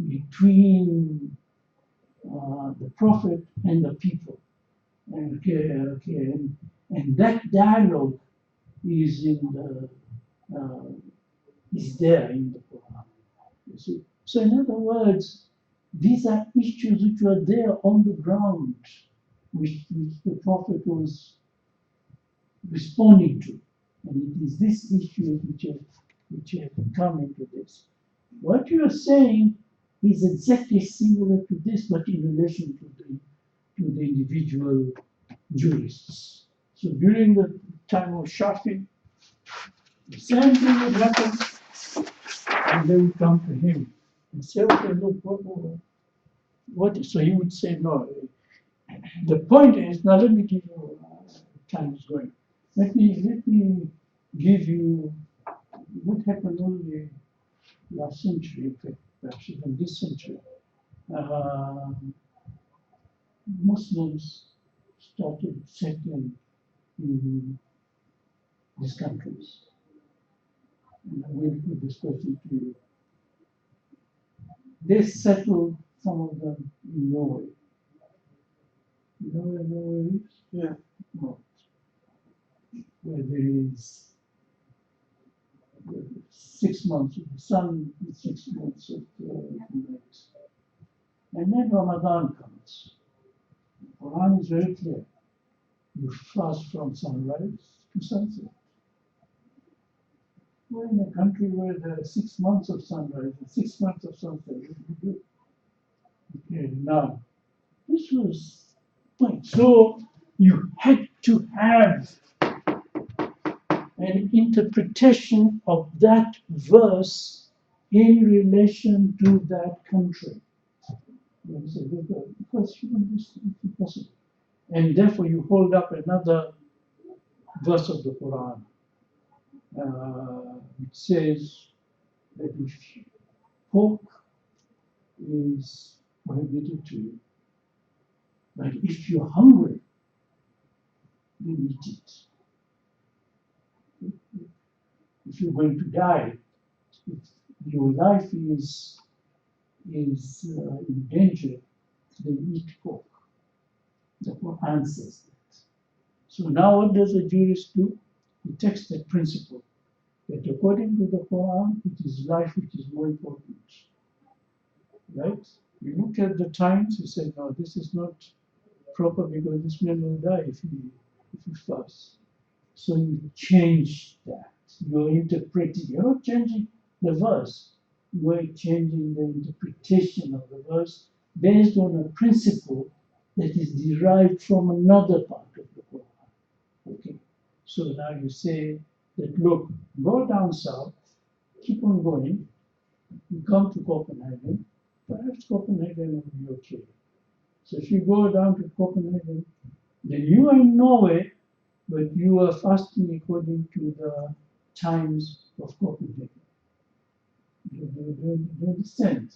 between the prophet and the people. And that dialogue is in the is there in the Quran. You see. So in other words, these are issues which were there on the ground, which the prophet was responding to, and it is this issue which have come into this. What you are saying is exactly similar to this, but in relation to the individual jurists. So during the time of Shafi, the same thing would happen, and they would come to him and say, okay, look, what? So he would say, no. The point is, now let me give you, time is going. Let me give you what happened only last century, in fact, perhaps even this century. Muslims started settling in these countries. And I'm going to put this question to you. They settled, some of them, in Norway. You know where Norway is? Yeah. No. Where there is 6 months of the sun and 6 months of night. And then Ramadan comes. The Quran is very clear. You fast from sunrise to sunset. We're in a country where there are 6 months of sunrise and 6 months of sunset. What do you do? Okay, now, this was point. So you had to have an interpretation of that verse in relation to that country. Because it's impossible. And therefore you hold up another verse of the Quran. It says that if pork is prohibited to you, but if you're hungry, then eat it. If you're going to die, if your life is in danger, then eat pork. The Quran says that. So now what does a jurist do? He takes that principle that according to the Quran, it is life which is more important. Right? You look at the times, you say, no, this is not proper because this man will die if he fasts. So you change that. You're interpreting, you're not changing the verse, you're changing the interpretation of the verse based on a principle that is derived from another part of the Quran. Okay. So now you say that look, go down south, keep on going, you come to Copenhagen, perhaps Copenhagen will be okay. So if you go down to Copenhagen, then you are in Norway, but you are fasting according to the times of Copenhagen. Do you understand?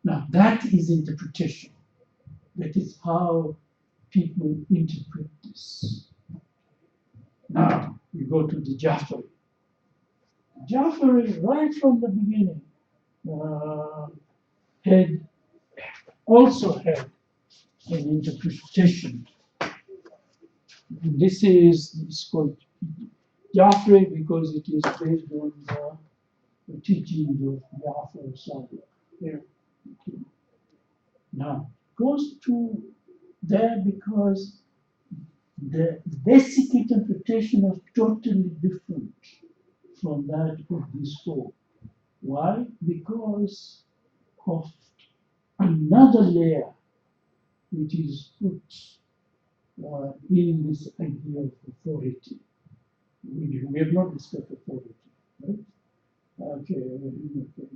Now that is interpretation. That is how people interpret this. Now we go to the Jafari. Jafari, right from the beginning, had also had an interpretation. This is called Jafari because it is based on the teachings of Jafar Sadiq. Here, okay. Now, it goes to there because the basic interpretation is totally different from that of these four. Why? Because of another layer which is put in this idea of authority. We have not discussed authority, right? Okay.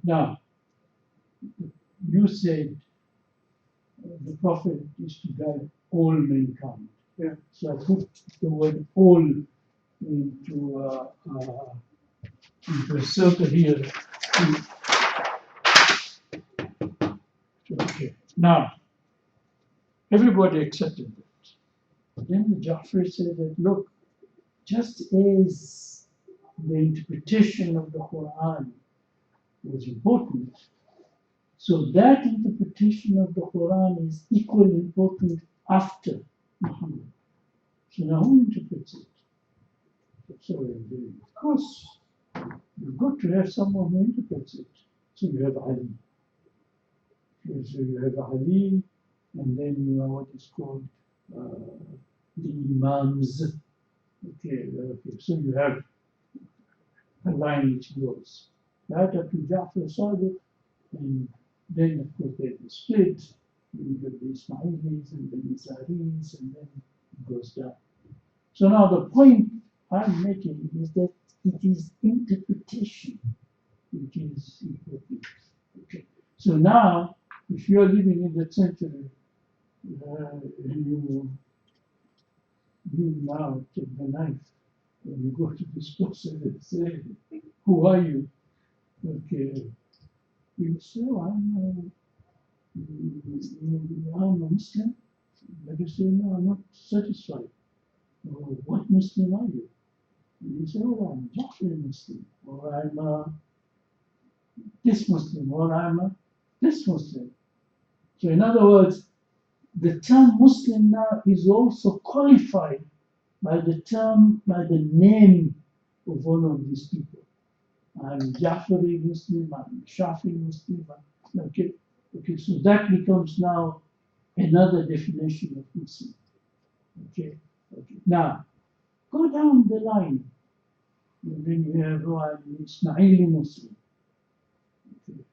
Now, you said the prophet is to guide all mankind. Yeah. So I put the word all into a circle here. Okay. Now, everybody accepted that. Then the Jafar said that, look, just as the interpretation of the Quran was important, so that interpretation of the Quran is equally important after Muhammad. So now who interprets it? So of course, you've got to have someone who interprets it. So you have Ali. So you have Ali, and then you have what is called the Imams. Okay, so you have a line which goes right up to Jafar Sadiq, and then of course there's the split. You have the Ismailis and the Nizaris, and then it goes down. So now the point I'm making is that it is interpretation which is important. Okay. So now, if you are living in that century, and you now take the knife and you go to this person and say, "Who are you?" Okay, you say, I'm a Muslim. But you say, no, I'm not satisfied. Oh, what Muslim are you? And you say, oh, I'm a Jafri Muslim, or I'm this Muslim, or I'm this Muslim. So in other words, the term Muslim now is also qualified by the name of one of these people. I'm Jafari Muslim, I'm Shafi Muslim. Okay, so that becomes now another definition of Muslim. Okay. Now, go down the line. And then you have, oh, I'm an Ismaili Muslim. Okay.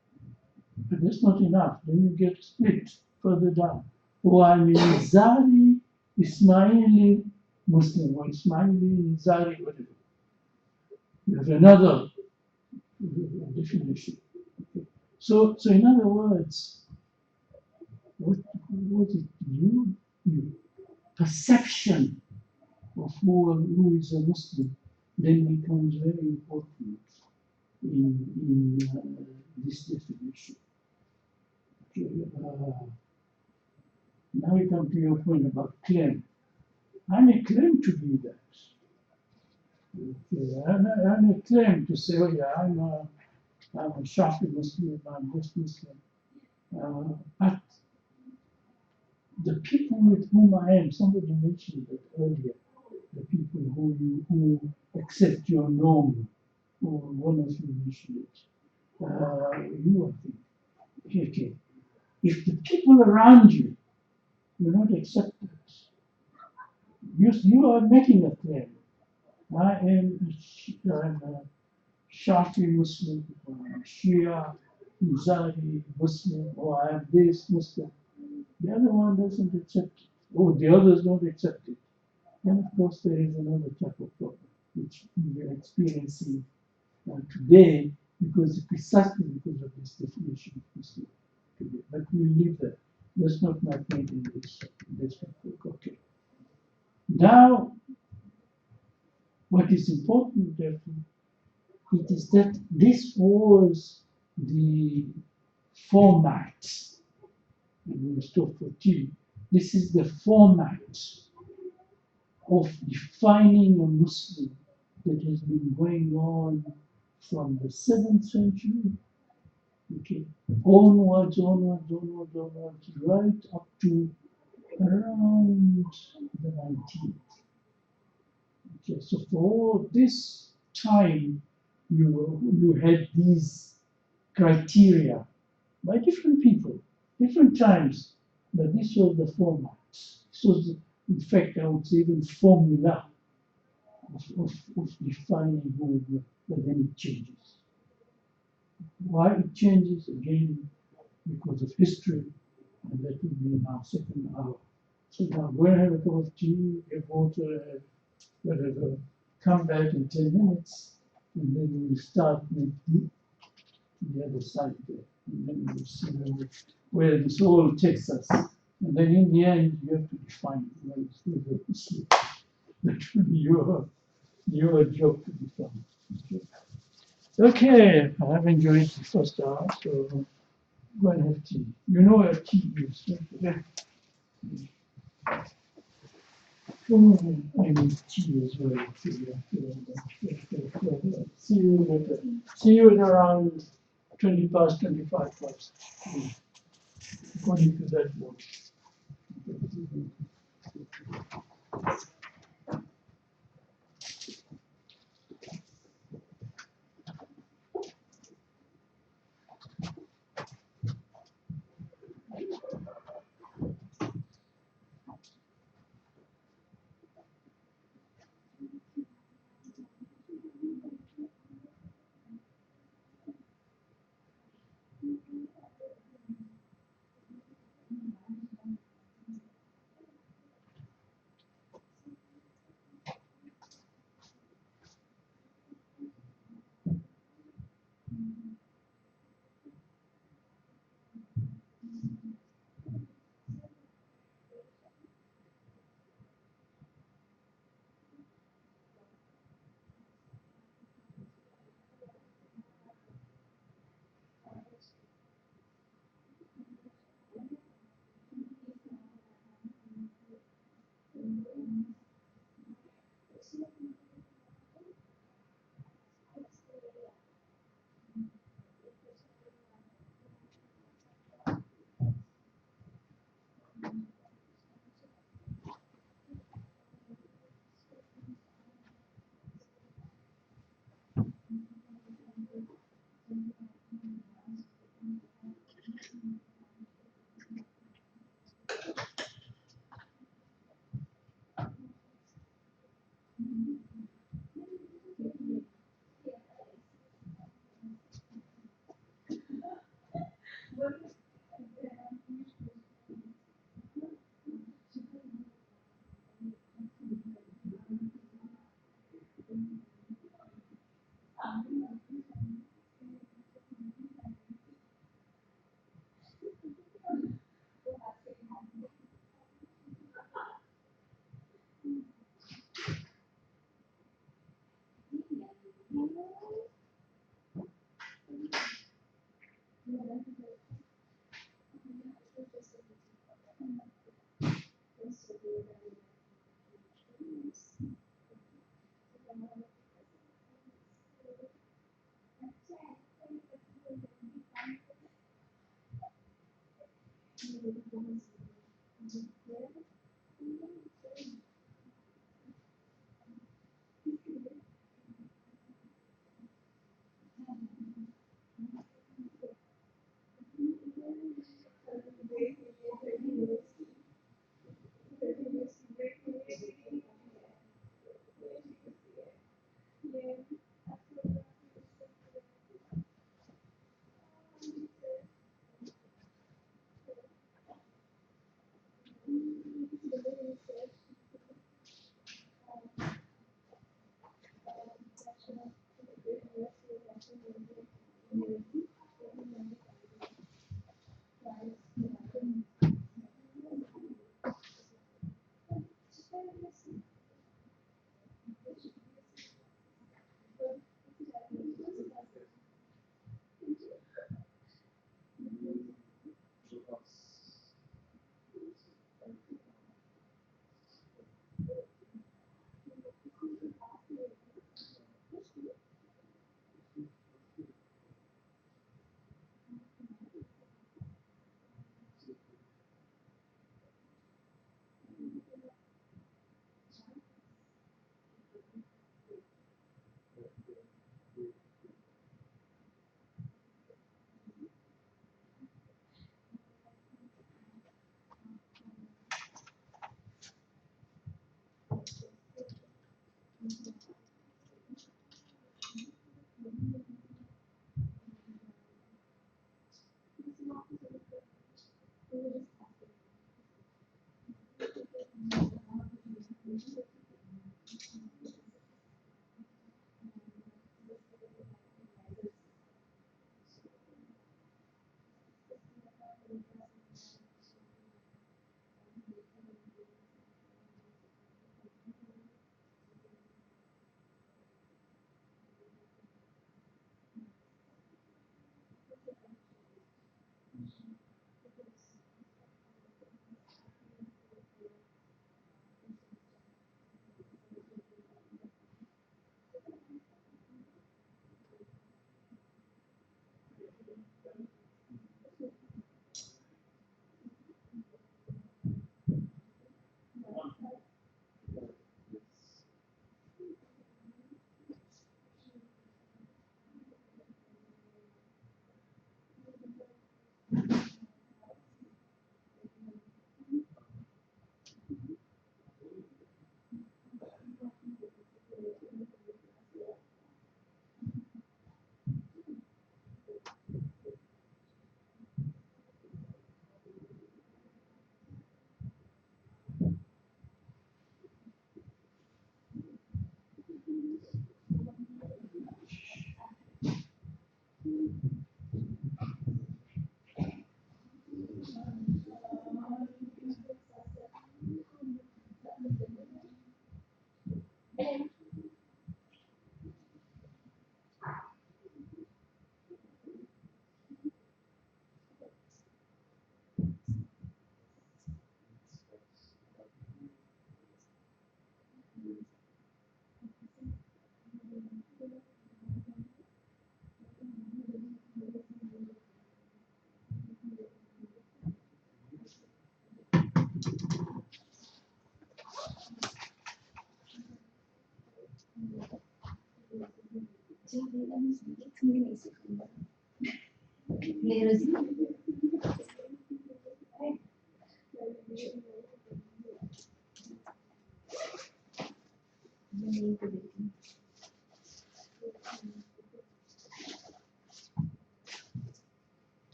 But that's not enough. Then you get split further down. Oh, I'm an Nizari Ismaili Muslim, or Ismaili Nizari, whatever. You have another definition. Okay. So in other words, what is you perception of who is a Muslim then becomes very important in this definition. Okay, now we come to your point about claim. I may claim to be that. Okay, I may claim to say, oh yeah, I'm a Shafi Muslim, I'm this Muslim. But the people with whom I am, somebody mentioned it earlier, the people who accept your norm, or one of you mentioned it. You, I think. Okay. If the people around you do not accept it, you are making a claim. I'm a Shafi Muslim, or I'm Shia, Nizari Muslim, or I'm this Muslim. The other one doesn't accept it. Oh, the others don't accept it. And of course, there is another type of problem which we are experiencing today precisely because of this definition of Muslim today. But we'll leave that. That's not my point in this book. Okay. Now, what is important, therefore, it is that this was the format, and we'll stop for tea. This is the format of defining a Muslim that has been going on from the 7th century, okay, onwards, right up to around the 19th. Okay, so for all this time, you had these criteria by different people, different times, but this was the format. This was, in fact, I would say even formula of defining who we were, but then it changes. Why it changes? Again, because of history, and that will be in our second hour. So now go and have a cup of tea, have water, whatever. Come back in 10 minutes, and then we'll start with the other side there. And then we'll see where this all takes us. And then in the end, you have to define where it's going to sleep. That will be your job to define. Okay, I have enjoyed the first hour, so go and have tea. You know where tea is, right? I need tea as well. See you later. See you at around 20 past, 25 past. According to that one.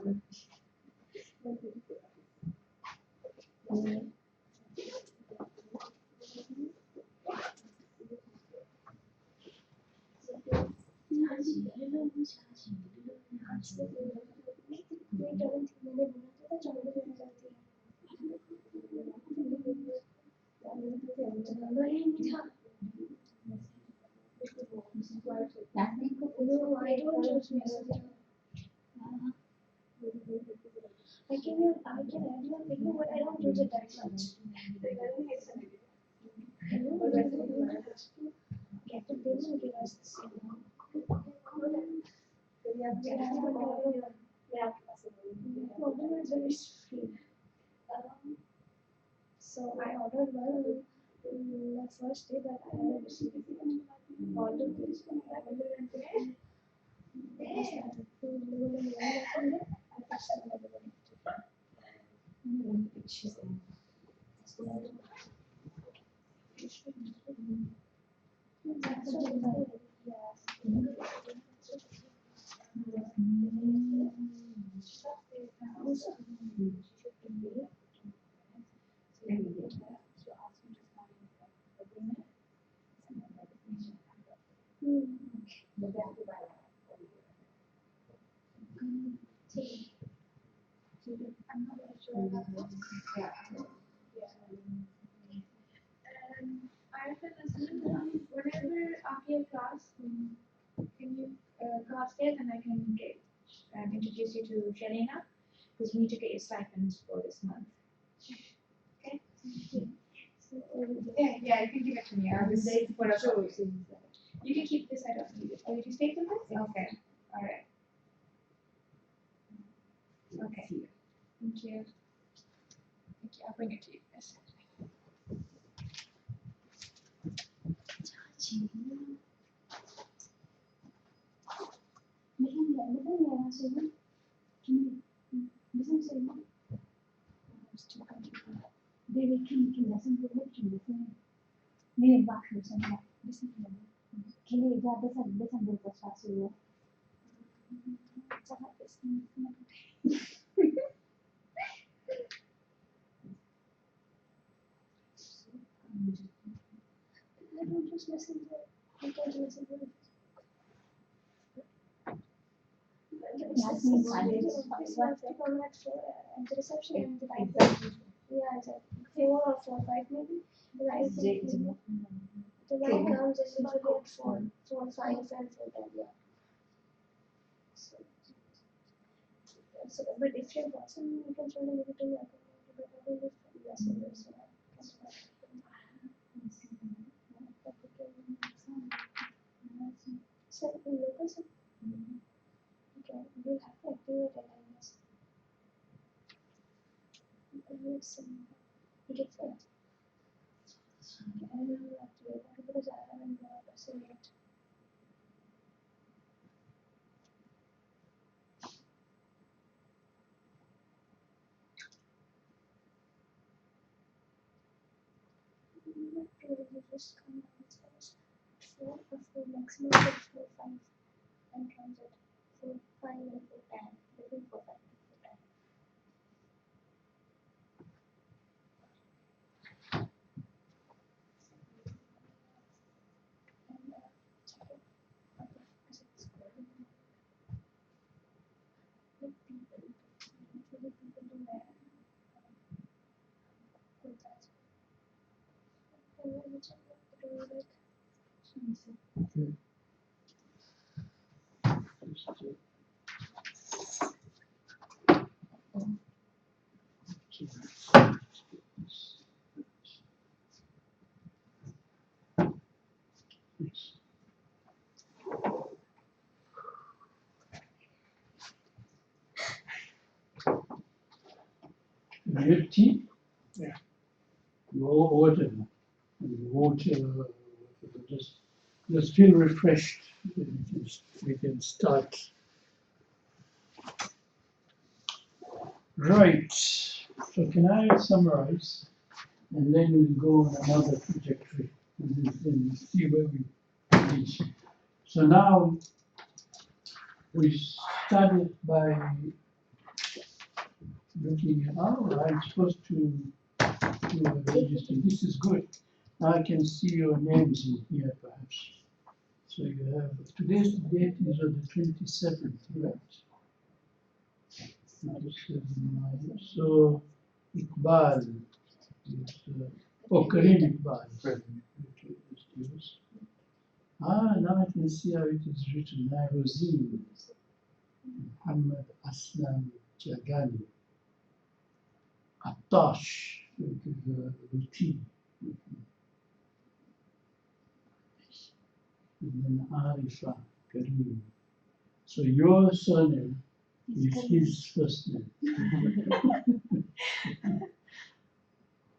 No, I don't use messenger. I can add your video, but I don't use it that much. Get the bill and give us the signal. So I ordered one the first day, but I haven't received it. Ordered this one. I haven't I have a lesson whenever after your class, can you class there and I can get introduce you to Shalina because we need to get your stipends for this month. Okay. So, yeah, you can give it to me. I'll just put a show. You can keep this. I don't need it. Oh, you just take them this? Okay. All right. Okay. Thank you. Thank you. I'll bring it to you. Yes. I don't just listen to it. I don't listen to it. Last name at the reception and the right. Yeah, it's like 4 or 4, 5 maybe. The right the line comes is usually at 4, 4, 5 and 4 10, yeah. So, but if you're watching, you can surely give it to me. But I will just yes, so in local, okay, you have to activate it. It gets it. I don't know activate it because I haven't seen it. Just come down 4 or 4 maximum 4, 5 and transit 4, 5 and 4, 10 between 4, 5 and 4, 10. And check it. Okay, because it's good. With people do wear kurtas. And then we check what to do with it. Okay. You have tea? Yeah. Water. Just feel refreshed. We can start. Right. So can I summarize? And then we'll go on another trajectory and see where we reach. So now we started by looking at, oh, I'm supposed to register. This is good. I can see your names in here, perhaps. So you have, today's date is on the 27th, right? So Iqbal is, Kareem Iqbal. Okay, excuse. Now I can see how it is written. Nairozin, Muhammad Aslam Jagani, Atash, the T. And then Arifa, Kareem. So your surname is his first name.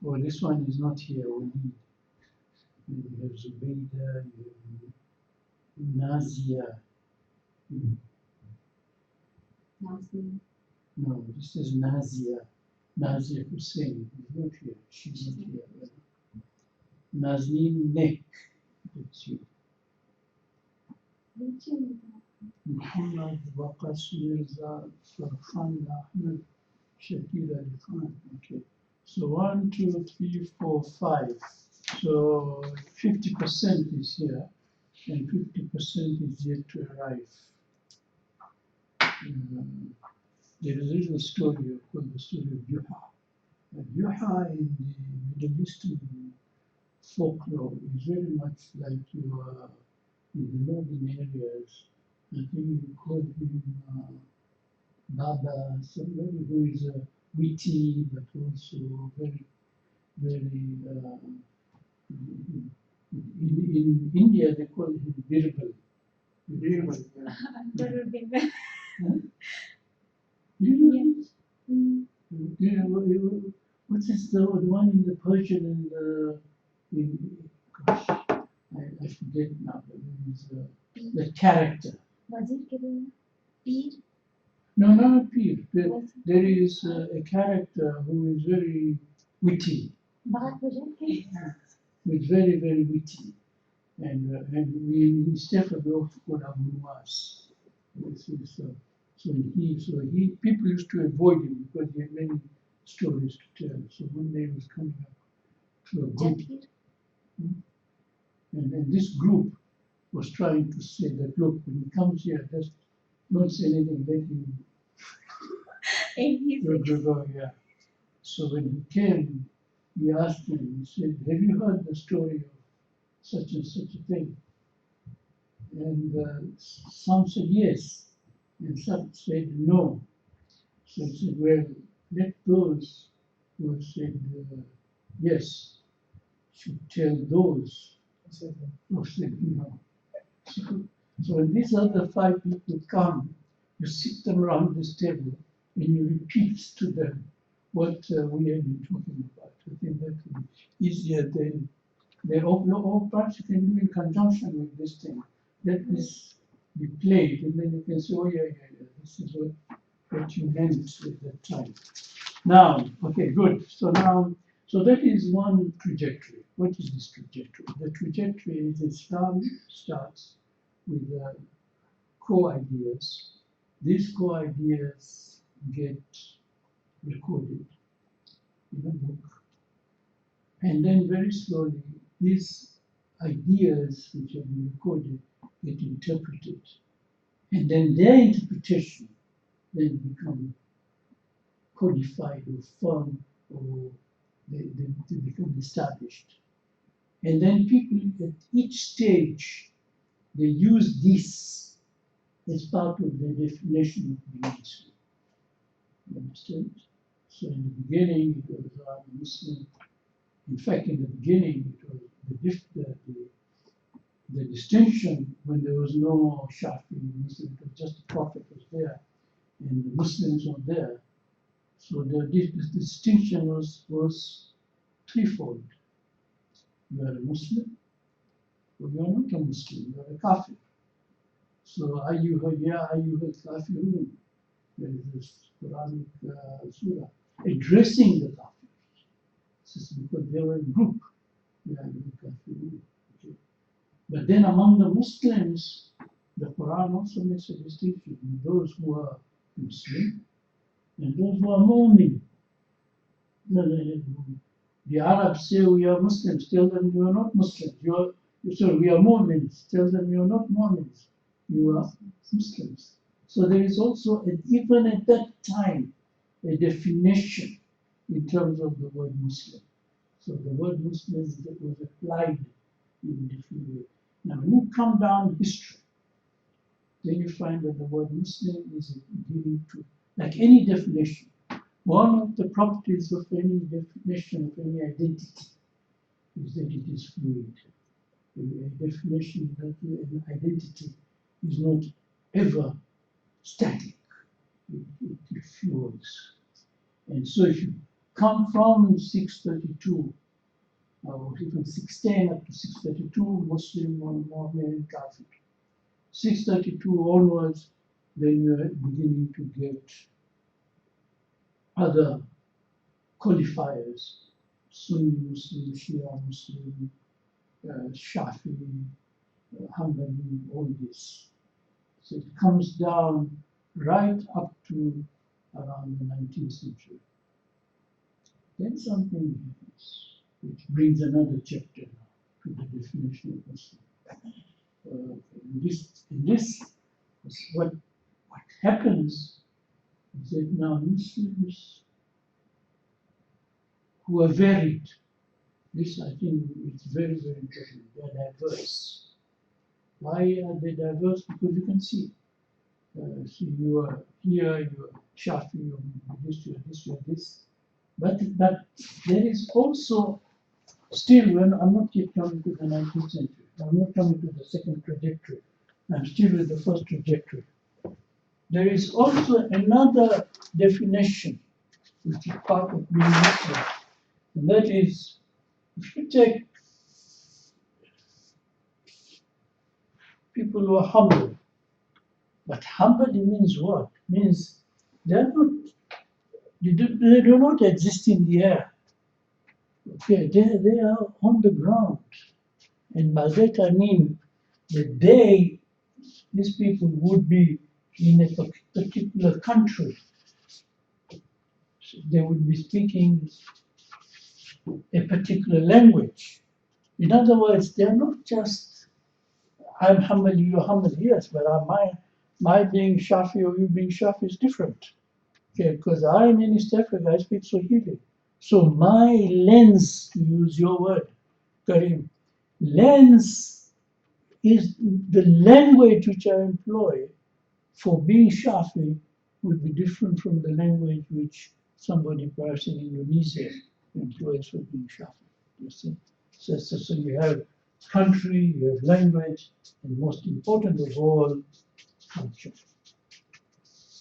Oh, this one is not here. Walid. You have Zubayda, you have Nazia. Nazi. No, this is Nazia. Nazia Hussein is not here. She's not here. Nazneen Nek. That's you. Muhammad Waqas Mirza Farhan Ahmed Shakir Ali Khan. Okay. So 1, 2, 3, 4, 5. So 50% is here and 50% is yet to arrive. There is a little story called the story of Yuha. Yuha in the Middle Eastern folklore is very much like you are in the northern areas. I think you call him Baba, somebody who is witty but also very, very. In India, they call him Birbal. Birbal, yeah. You know, what is the one in the Persian and gosh, I forget now, but it is the character. Peer. No, not Pir. There is a character who is very witty. Who is very, very witty. And we instead of call him ROHASS. So people used to avoid him because he had many stories to tell. So one day he was coming up to a group, and this group was trying to say that, look, when he comes here, just don't say anything, let him go, yeah. So when he came, we asked him, he said, have you heard the story of such and such a thing? And some said yes, and some said no. So he said, well, let those who said yes should tell those who said no. So when these other 5 people come, you sit them around this table and you repeat to them what we have been talking about. I think that would be easier than all perhaps you can do in conjunction with this thing. Let this be played, and then you can say, oh yeah, this is what you meant at that time. Now, okay, good. So that is one trajectory. What is this trajectory? The trajectory is Islam starts with core ideas. These core ideas get recorded in a book. And then very slowly, these ideas which have been recorded get interpreted. And then their interpretation then become codified or firm, or they become established. And then people at each stage, they use this as part of their definition of beliefs. You understand? So in the beginning, it was Muslim. In fact, in the beginning, it was the distinction when there was no Shafi Muslim, it was just the Prophet was there, and the Muslims were there. So the distinction was threefold. You are a Muslim, or you are not a Muslim, you are a Kafir. So ayyuhal kafirun. There is this Quranic surah addressing the Kafirs. This is because they were in group. Okay. But then among the Muslims, the Quran also makes a distinction between those who are Muslim and those who are Mu'min. The Arabs say we are Muslims, tell them you are not Muslims. Sorry, we are Mormons, tell them you are not Mormons, you are Muslims. So there is also, even at that time, a definition in terms of the word Muslim. So the word Muslim was applied in different ways. Now, when you come down history, then you find that the word Muslim is given to, like any definition, one of the properties of any definition of any identity is that it is fluid. A definition that an identity is not ever static, it flows. And so if you come from 632, or even 610 up to 632, Muslim or Mohammedan Kafir. 632 onwards, then you're beginning to get other qualifiers, Sunni Muslim, Shia Muslim, Shafi, Hanbali, all this. So it comes down right up to around the 19th century. Then something happens, which brings another chapter now to the definition of Muslim. In this, what happens is that now Muslims who are varied, this I think is very, very important, they are diverse. Why are they diverse? Because you can see, so you are here, you are Shafi, you are this, you are this, you are this. But there is also, still, when I'm not yet coming to the 19th century, I'm not coming to the second trajectory, I'm still with the first trajectory. There is also another definition which is part of being Muslim, and that is, if you take people who are humble, but humble means what? Means they do not exist in the air. Okay, they are on the ground. And by that I mean that these people would be in a particular country. So they would be speaking a particular language. In other words, they're not just, I'm humble, you're humble, yes, but my being Shafi or you being Shafi is different. Okay, because I'm in East Africa, I speak Swahili. So my lens, to use your word, Karim, lens is the language which I employ for being Shafi would be different from the language which somebody perhaps in Indonesia employs for being Shafi. You see? So you have country, you have language, and most important of all, culture.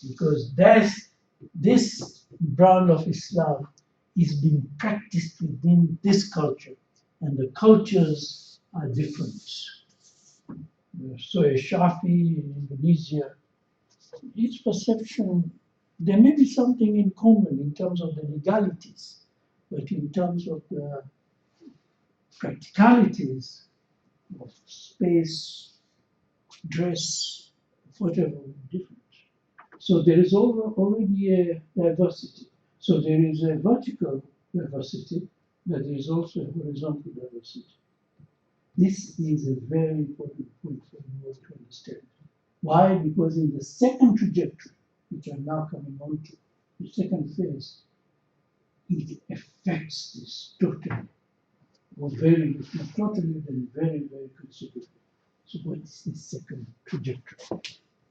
Because this brand of Islam is being practiced within this culture, and the cultures are different. So a Shafi in Indonesia, his perception, there may be something in common in terms of the legalities, but in terms of the practicalities of space, dress, whatever, different. So there is already a diversity. So there is a vertical diversity, but there is also a horizontal diversity. This is a very important point for you all to understand. Why? Because in the second trajectory, which I'm now coming on to, the second phase, it affects this totally, or very, if not totally, then very, very considerably. So what is the second trajectory?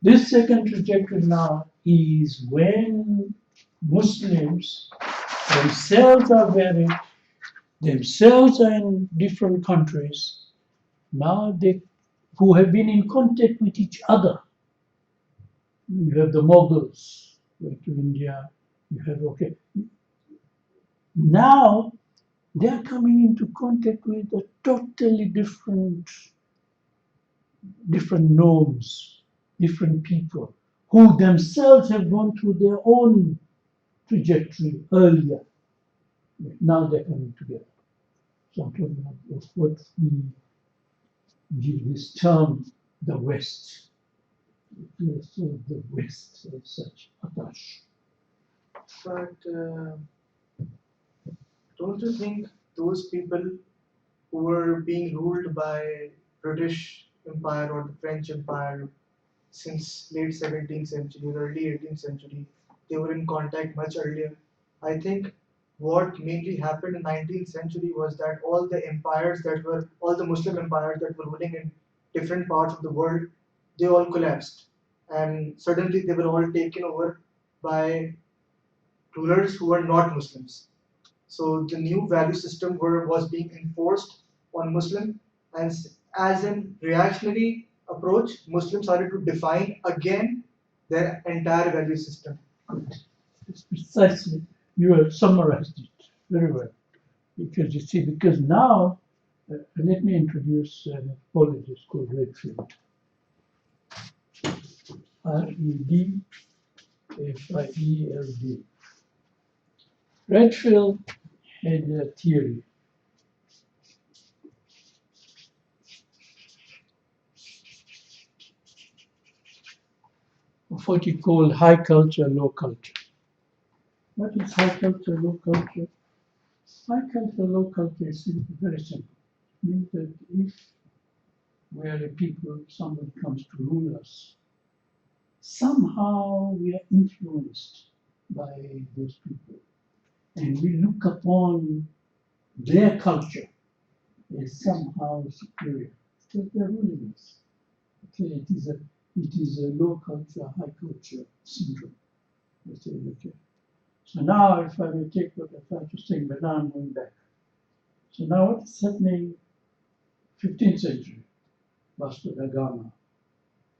This second trajectory now is when Muslims themselves are varied, themselves are in different countries, now who have been in contact with each other. You have the Mughals, went to India, you have, okay. Now they are coming into contact with a totally different norms, different people, who themselves have gone through their own trajectory earlier. Now they're coming together. So I'm talking about what we give this term, the West. So the West as such, Akash. But don't you think those people who were being ruled by British Empire or the French Empire since late 17th century or early 18th century, they were in contact much earlier. I think what mainly happened in 19th century was that all the Muslim empires that were ruling in different parts of the world, they all collapsed. And suddenly they were all taken over by rulers who were not Muslims. So the new value system was being enforced on Muslim, and as an reactionary approach, Muslims started to define again their entire value system. It's precisely, you have summarized it very well. Because you see, because now, let me introduce an anthropologist called Redfield. Redfield. Redfield had a theory of what he called high culture, low culture. What is high culture, low culture? High culture, low culture is very simple. It means that if we are a people, somebody comes to rule us, somehow we are influenced by those people. And we look upon their culture as somehow superior because they're ruling us. Okay, it is a low culture, high culture syndrome. Okay. So now, if I may take what I tried to say, but now I'm going back. So now, what is happening? 15th century, Vasco da Gama,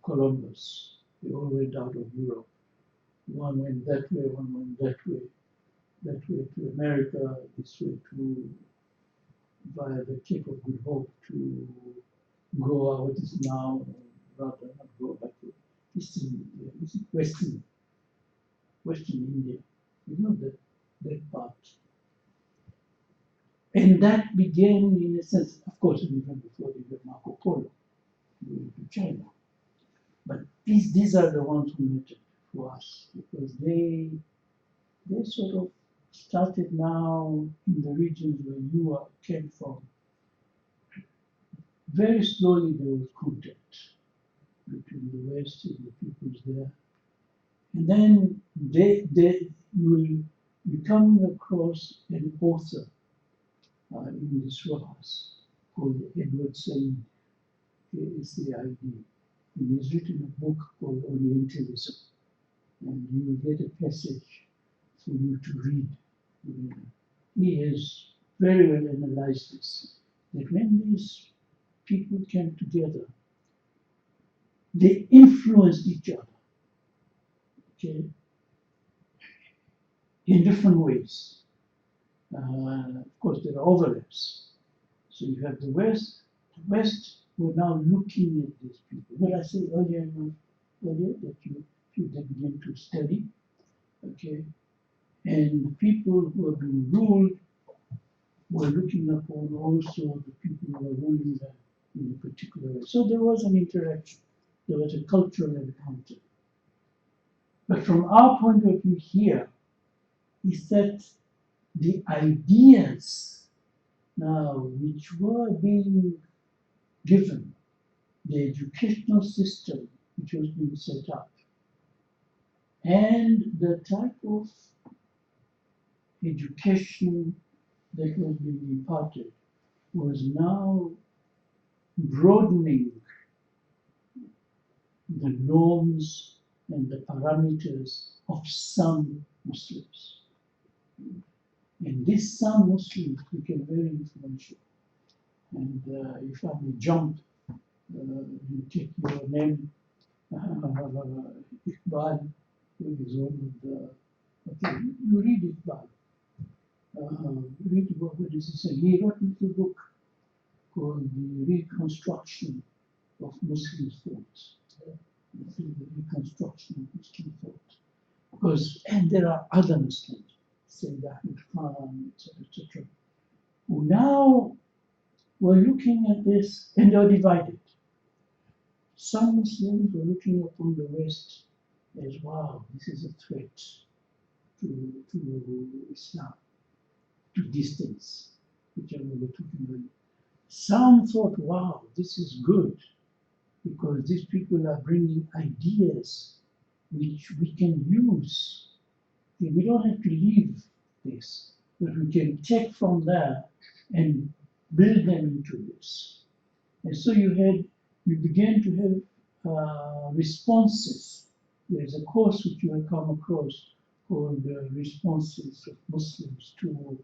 Columbus, they all went out of Europe. One went that way, one went that way to America, this way to via the Cape of Good Hope to Goa, what is now rather not Goa, but Eastern India, Western India. You know that part. And that began in a sense, of course, even before the Marco Polo going to China. But these are the ones who mattered for us because they sort of started now in the regions where you came from. Very slowly there was contact between the West and the peoples there. And then you will be coming across an author in this ROHASS called Edward Said, Said. And he's written a book called Orientalism. And you will get a passage for you to read. He has very well analyzed this, that when these people came together, they influenced each other, okay, in different ways. Of course, there are overlaps. So you have the West. The West were now looking at these people. What I said earlier that you begin to study, okay, and the people who are being ruled were looking upon also the people who are ruling them in a particular way. So there was an interaction. There was a cultural encounter. But from our point of view here, is that the ideas now which were being given, the educational system which was being set up, and the type of education that was being imparted was now broadening the norms and the parameters of some Muslims. And these some Muslims became very influential. And if I may jump, you take your name, Iqbal, who is one of the, okay, you read Iqbal. Read what is he saying? He wrote a little book called The Reconstruction of Muslim Thought. The reconstruction of Muslim thought. Because, and there are other Muslims, Sayyid Ahmed Khan, etc., who now were looking at this and they are divided. Some Muslims were looking upon the West as, wow, this is a threat to Islam. to distance, which we were talking about. Some thought, wow, this is good, because these people are bringing ideas which we can use. We don't have to leave this, but we can take from there and build them into this. And so you began to have responses. There's a course which you have come across called Responses of Muslims to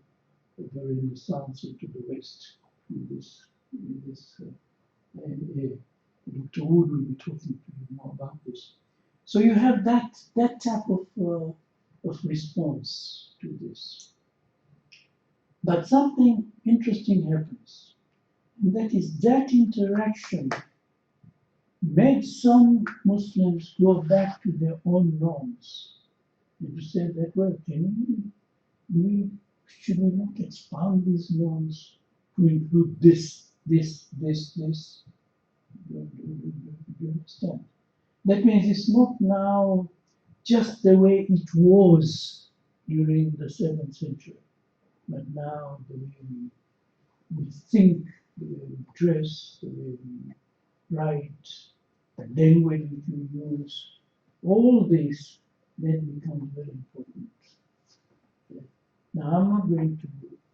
the Renaissance and to the West. And Dr. Wood will be talking to you more about this. So you have that type of response to this. But something interesting happens, and that is that interaction made some Muslims go back to their own norms and to say that, well, should we not expand these norms to include this? Do you understand? That means it's not now just the way it was during the 7th century, but now the way we think, the way we dress, the way we write, the language which we use, all this then becomes very important. Now, I'm not going to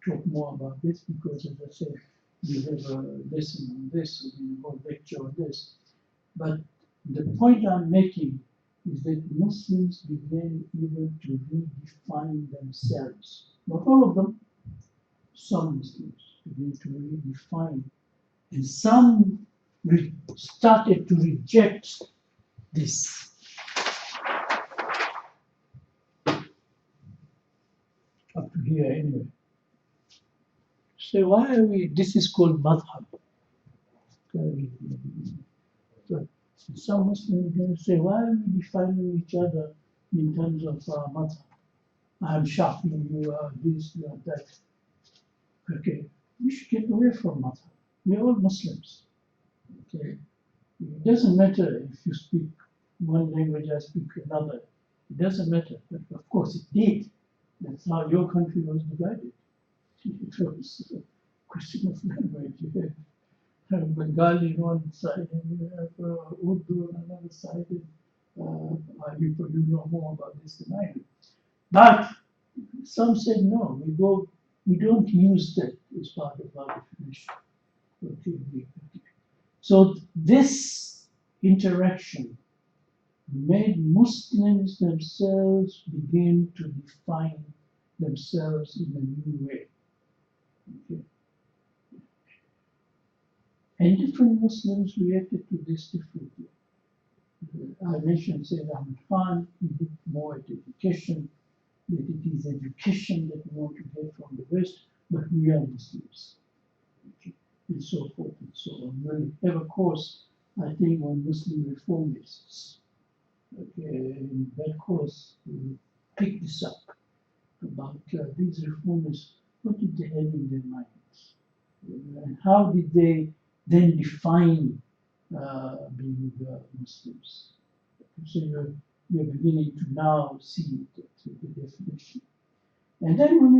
talk more about this because, as I said, we have a lesson on this, we have a lecture on this. But the point I'm making is that Muslims began even to redefine themselves. Not all of them, some Muslims began to redefine, and some started to reject this. Up to here anyway. So why are we, this is called madhab. So some Muslims are going to say, why are we defining each other in terms of madhab? I'm Shafi, you are this, you are that. Okay, we should get away from madhab. We're all Muslims. Okay, it doesn't matter if you speak one language, I speak another. It doesn't matter, but of course it did. That's how your country was divided. It was a question of language. You have Bengali on one side and you have Urdu on another side. You know more about this than I do. But some said no, we don't use that as part of our definition. Okay. So this interaction made Muslims themselves begin to define themselves in a new way. Okay. And different Muslims reacted to this differently. I mentioned Sayyid Ahmad Khan, he looked more at education, that it is education that we want to get from the West, but we are Muslims. Okay. And so forth and so on. We'll have a course, I think, on Muslim reformists. Okay, in that course, we pick this up about these reformers, what did they have in their minds? And how did they then define being Muslims? So you're beginning to now see the definition. And then when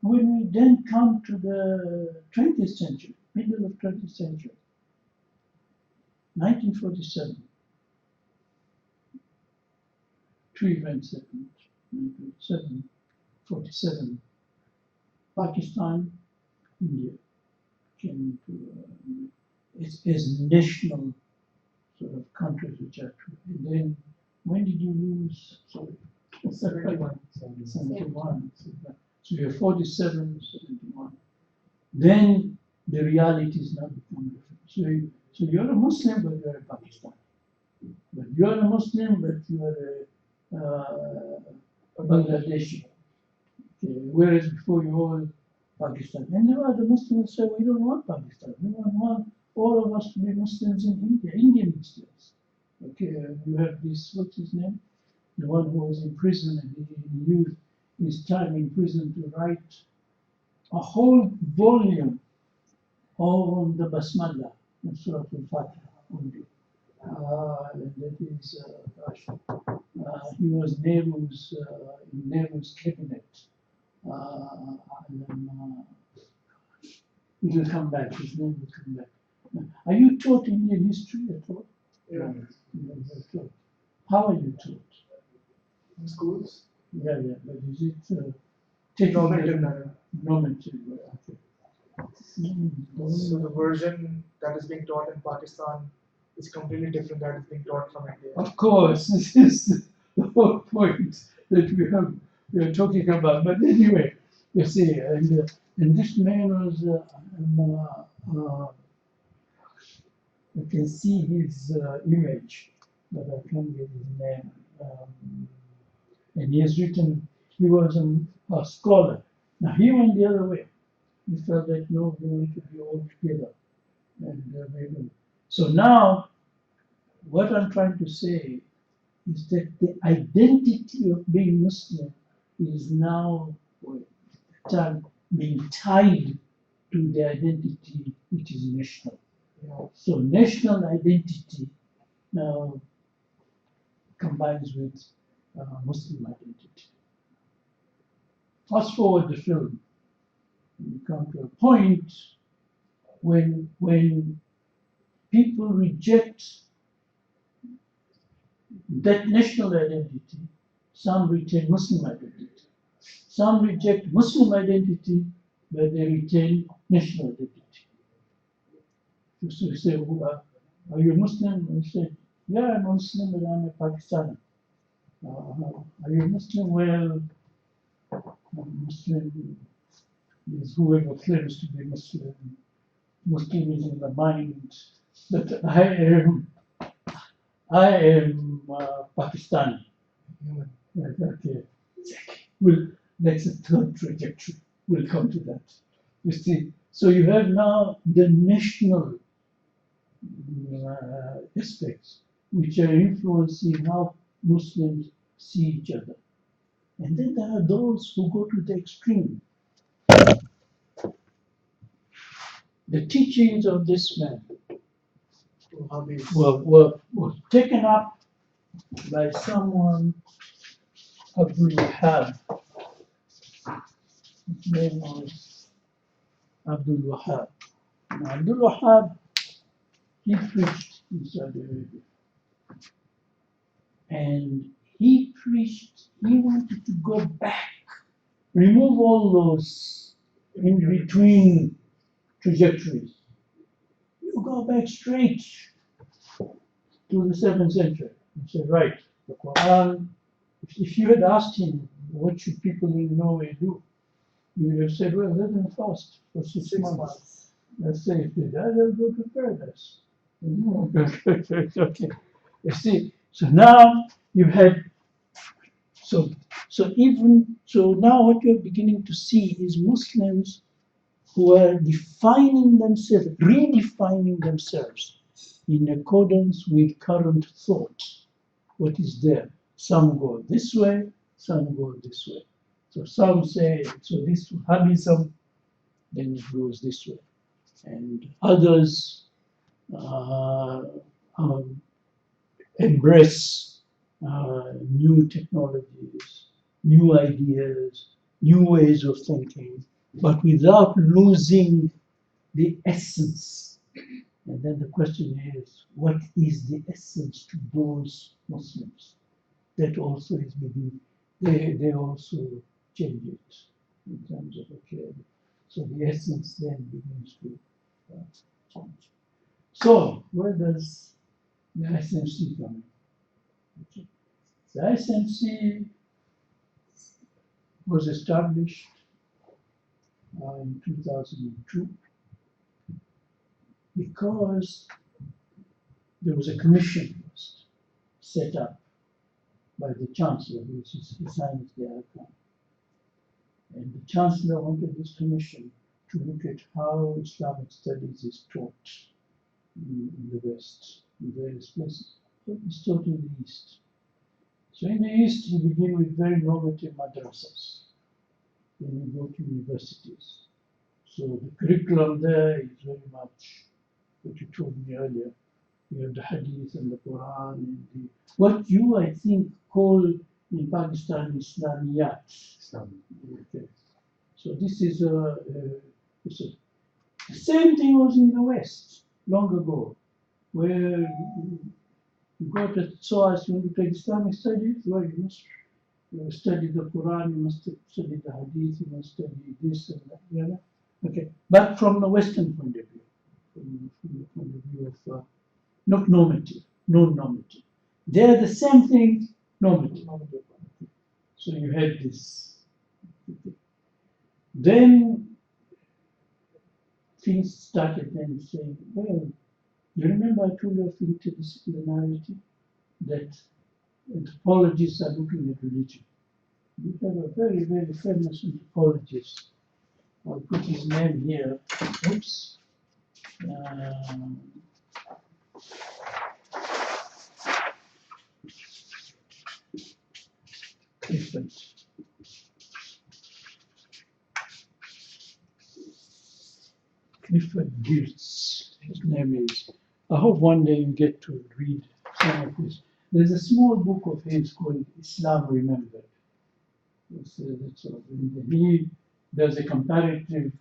we then come to the 20th century, middle of 20th century, 1947, two events happened. 1947, 47, Pakistan, India came into as national sort of countries which are true. And then when did you lose? Sorry, 71. 71. So you're 47, 71. Then the realities now become different. So you're a Muslim, but you're a Pakistani. But you're a Muslim, but you're a Bangladeshi. Okay. Whereas before you were Pakistan. And there are the Muslims say, we don't want Pakistan. We want all of us to be Muslims in India, Indian Muslims. Okay, you have this, what's his name? The one who was in prison and he used his time in prison to write a whole volume on the Basmala and Surah Al-Fatiha only. And that is, he was in Nehru's cabinet It will come back, his name will come back. Are you taught Indian history at all? Yeah. How are you taught? In schools, Yeah, but is it normative manner. normative? Okay. So the version that is being taught in Pakistan is completely different that is being taught from India. Of course, this is the whole point that we are talking about. But anyway, you see, and this man was, you can see his image, but I can't get his name. And he has written, he was a scholar. Now he went the other way. He felt that no, we need to be all together. And so now, what I'm trying to say is that the identity of being Muslim is now being tied to the identity which is national. Yeah. So national identity now combines with Muslim identity. Fast forward the film, you come to a point when people reject that national identity, some retain Muslim identity. Some reject Muslim identity, but they retain national identity. So you say, are you Muslim? And you say, yeah, I'm Muslim, but I'm a Pakistani. Are you Muslim? Well, Muslim is whoever claims to be Muslim. Muslim is in the mind, but I am Pakistani. Human. Okay. Well, that's a third trajectory. We'll come to that. You see, so you have now the national aspects which are influencing how Muslims see each other. And then there are those who go to the extreme. The teachings of this man were taken up by someone, Abdul Wahab. His name was Abdul Wahab. Now, Abdul Wahab, he preached in Saudi Arabia. And he preached, he wanted to go back, remove all those in between trajectories. You go back straight to the 7th century. He said, right, the Quran, if you had asked him, what should people in Norway do? He would have said, well, let them fast for 6 months. Let's say if they die, they'll go to paradise. Okay. You see, so now you had, so now what you're beginning to see is Muslims who are defining themselves, redefining themselves in accordance with current thought. What is there? Some go this way, some go this way. So some say, so this Wahhabism, then it goes this way. And others embrace new technologies, new ideas, new ways of thinking, but without losing the essence. And then the question is, what is the essence to those Muslims? That also is beginning, they also change it in terms of, okay, so the essence then begins to change. So, where does the SMC come in? Okay. The SMC was established in 2002 because there was a commission first set up by the Chancellor, who signs the outcome. And the Chancellor wanted this commission to look at how Islamic studies is taught in the West, in various places. But it's taught in the East. So in the East, you begin with very normative madrasas. Then you go to universities. So the curriculum there is very much what you told me earlier. You have the Hadith and the Quran and what you, I think, call in Pakistan Islamiyat. Islam. Okay. So this is it's a the same thing was in the West long ago, where you go to SOAS, you want to take Islamic studies, well, you must study the Quran, you must study the Hadith, you must study this and that, the other. Okay, but from the Western point of view, from the point of view of not normative, non-normative. They're the same thing, normative. So you had this. Then things started then saying, well, you remember I told you of interdisciplinarity, that anthropologists are looking at religion. We have a very, very famous anthropologist. I'll put his name here. Oops. Clifford. Clifford Geertz, his name is. I hope one day you get to read some of this. There's a small book of his called Islam Remembered. He does a comparative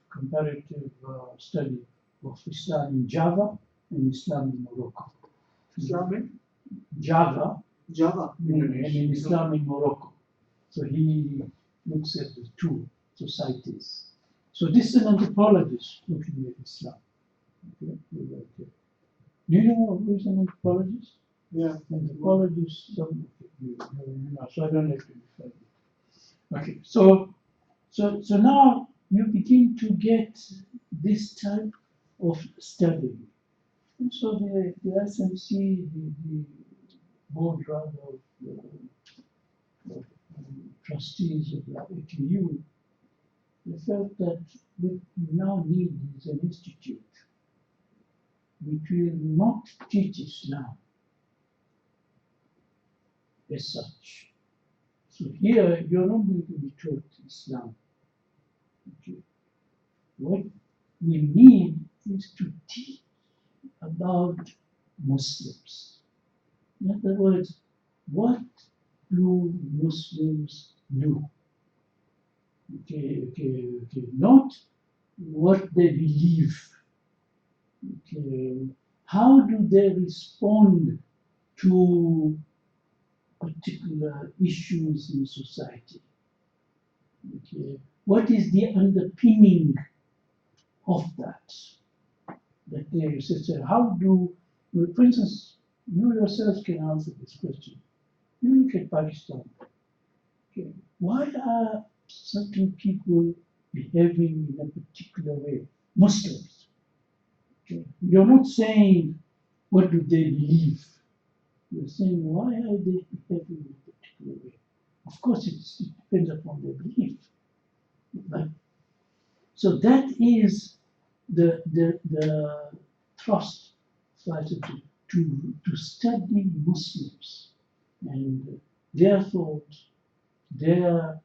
study of Islam in Java and Islam in Morocco. Islam in Java Java. and in Islam in Morocco. So he looks at the two societies. So this is an anthropologist looking at Islam. Okay. Do you know who is an anthropologist? Yeah. Anthropologist, so I don't have to define it. Okay, so now you begin to get this type of study. And so the SMC, the board rather of trustees of the ATU, they felt that what we now need is an institute which will not teach Islam as such. So here you're not going to be taught Islam. Okay. What we need is to teach about Muslims. In other words, what do Muslims do? Okay. Not what they believe. Okay. How do they respond to particular issues in society? Okay. What is the underpinning of that? That they say, how do, for instance, you yourself can answer this question. You look at Pakistan. Okay. Why are certain people behaving in a particular way? Muslims. Okay. You're not saying what do they believe. You're saying why are they behaving in a particular way? Of course, it depends upon their belief. Right? So that is the thrust to study Muslims and their thoughts, their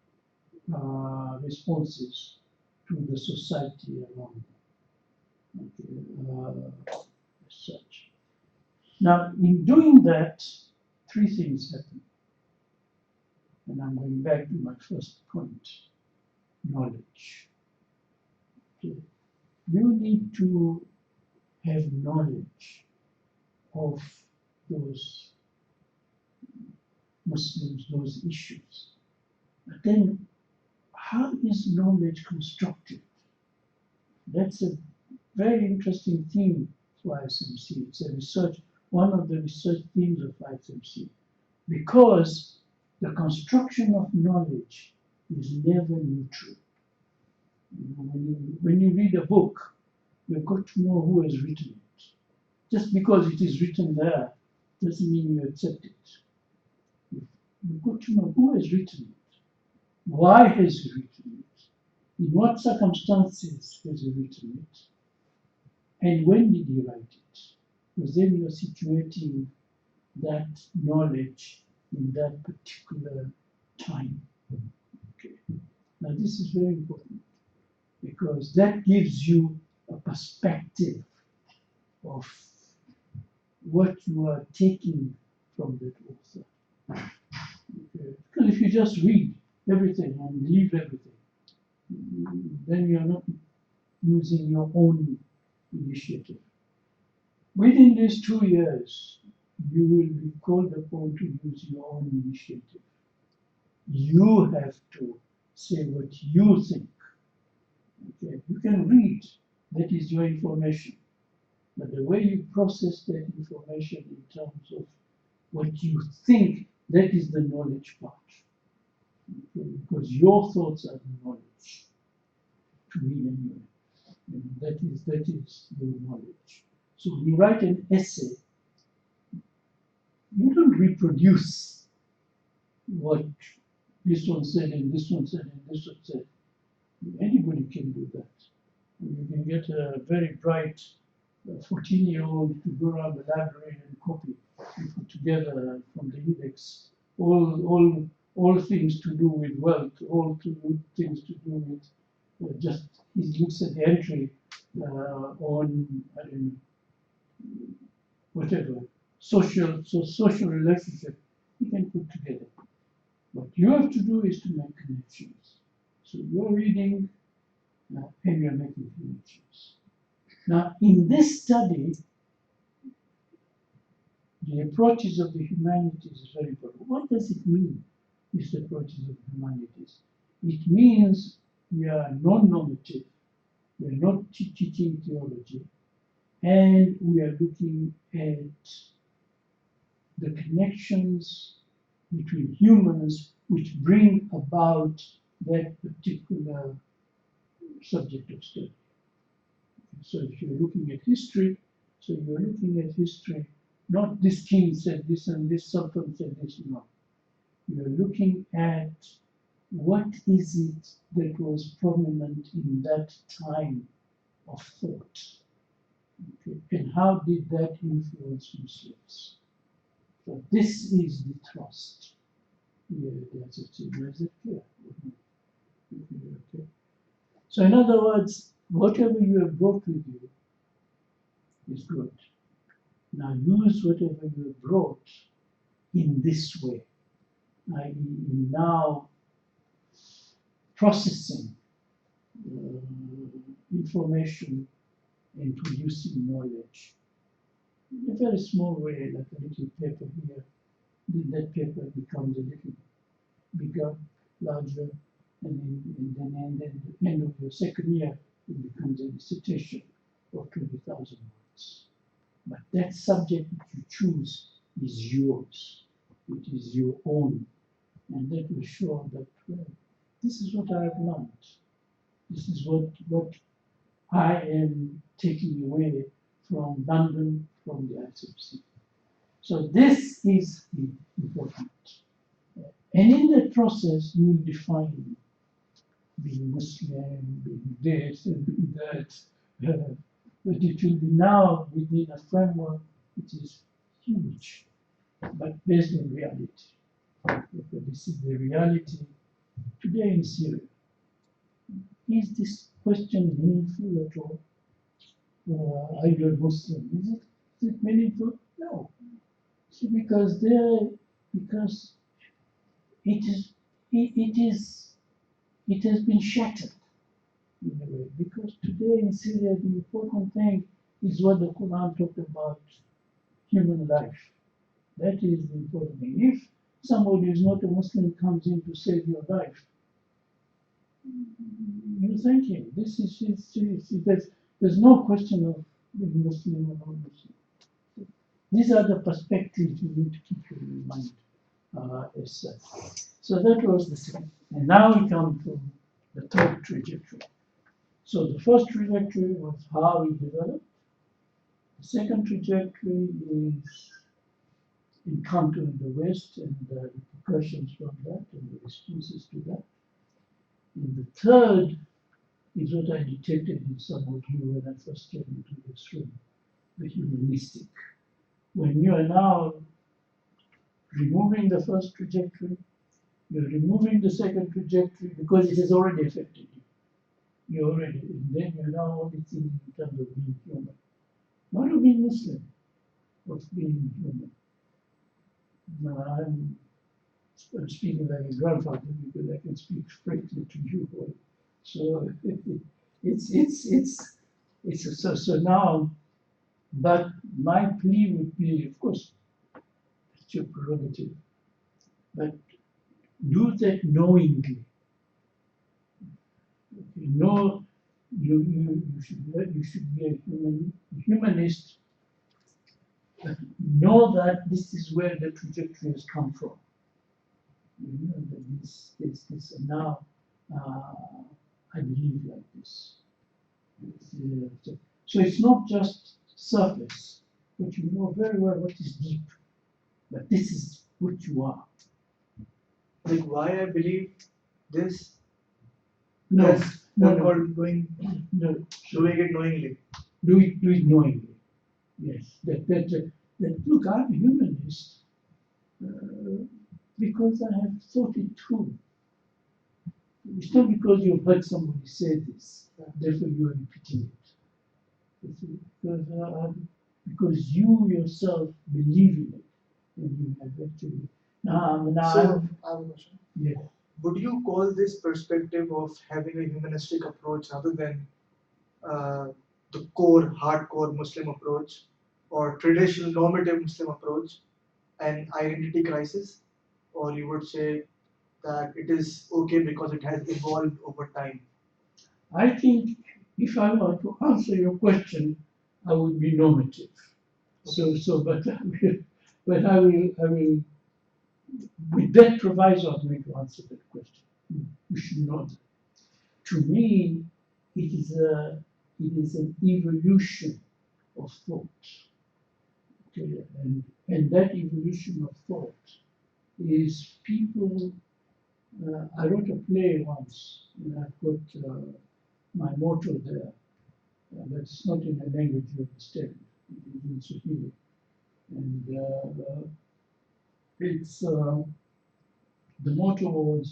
responses to the society around them. Okay, as such. Now, in doing that, three things happen. And I'm going back to my first point, knowledge. Okay. You need to have knowledge of those Muslims, those issues. But then, how is knowledge constructed? That's a very interesting theme for ISMC. It's a research, one of the research themes of ISMC, because the construction of knowledge is never neutral. When you read a book, you've got to know who has written it. Just because it is written there doesn't mean you accept it. You've got to know who has written it, why has he written it, in what circumstances has he written it, and when did he write it? Because then you're situating that knowledge in that particular time. Okay. Now this is very important because that gives you a perspective of what you are taking from that author. Okay. Because if you just read everything and leave everything, then you're not using your own initiative. Within these 2 years, you will be called upon to use your own initiative. You have to say what you think. Okay? You can read, that is your information. But the way you process that information in terms of what you think, that is the knowledge part. Okay? Because your thoughts are the knowledge, to me anyway. That is your knowledge. So when you write an essay, you don't reproduce what this one said and this one said and this one said. Anybody can do that. And you can get a very bright 14-year-old to go around the library and copy and put together from the index all things to do with wealth, things to do with just he looks at the entry on I don't know whatever social relationship he can put together. What you have to do is to make connections. So you're reading and you're making connections. Now, in this study, the approaches of the humanities is very important. What does it mean, these approaches of humanities? It means we are non-normative, we are not teaching theology, and we are looking at the connections between humans which bring about that particular subject of study. So if you're looking at history, so you're looking at history, not this king said this and this sultan said this, no. You're looking at what is it that was prominent in that time of thought, okay? And how did that influence Muslims? So this is the thrust. Yeah, that's it. Is it clear? Okay. So in other words, whatever you have brought with you is good. Now use whatever you have brought in this way, i.e. in now processing information and producing knowledge. In a very small way, like a little paper here, then that paper becomes a little bigger, larger, and then at the end of your second year, it becomes a dissertation of 20,000 words. But that subject that you choose is yours. It is your own. And that will show that, well, this is what I have learned. This is what I am taking away from London, from the ICFC. So this is important. And in that process, you will define being Muslim, being this and being that. But it will be now within a framework which is huge, but based on reality. Okay, this is the reality today in Syria. Is this question meaningful at all? Are you a Muslim? Is it meaningful? No. See, because it has been shattered in a way. Because today in Syria, the important thing is what the Quran talked about, human life. That is the important thing. If somebody who is not a Muslim comes in to save your life, you thank him. This is there's no question of being Muslim or non-Muslim. These are the perspectives you need to keep in mind as such. So that was the second. And now we come to the third trajectory. So the first trajectory was how we developed. The second trajectory is encounter in the West and the repercussions from that and the responses to that. And the third is what I detected in some of you when I first came into this room, the humanistic. When you are now removing the first trajectory, you're removing the second trajectory because it has already affected you. And then you're now only thinking in terms of being human. Not of being Muslim, of being human. Now, I'm speaking like a grandfather because I can speak frankly to you all. So So so now, but my plea would be, of course, it's your prerogative, but do that knowingly. You know, you should be a humanist, but know that this is where the trajectory has come from. You know that this, and now I believe like this. So it's not just surface, but you know very well what is deep. But this is what you are. Like why I believe this? No, That's no, one no, called doing it knowingly. do it knowingly. Yes, that look, I'm a humanist because I have thought it through. It's not because you've heard somebody say this, therefore you are repeating it. It's because you yourself believe in it, and you have actually. So I have a question. Yeah. Would you call this perspective of having a humanistic approach rather than the core, hardcore Muslim approach or traditional normative Muslim approach an identity crisis? Or you would say that it is okay because it has evolved over time? I think if I were to answer your question, I would be normative. But I will, with that proviso, I'm going to answer that question. You should not. To me, it is an evolution of thought. Okay? And that evolution of thought is people. I wrote a play once, and I've got my motto there, but it's not in a language you understand. It is in Swahili, and it's the motto was,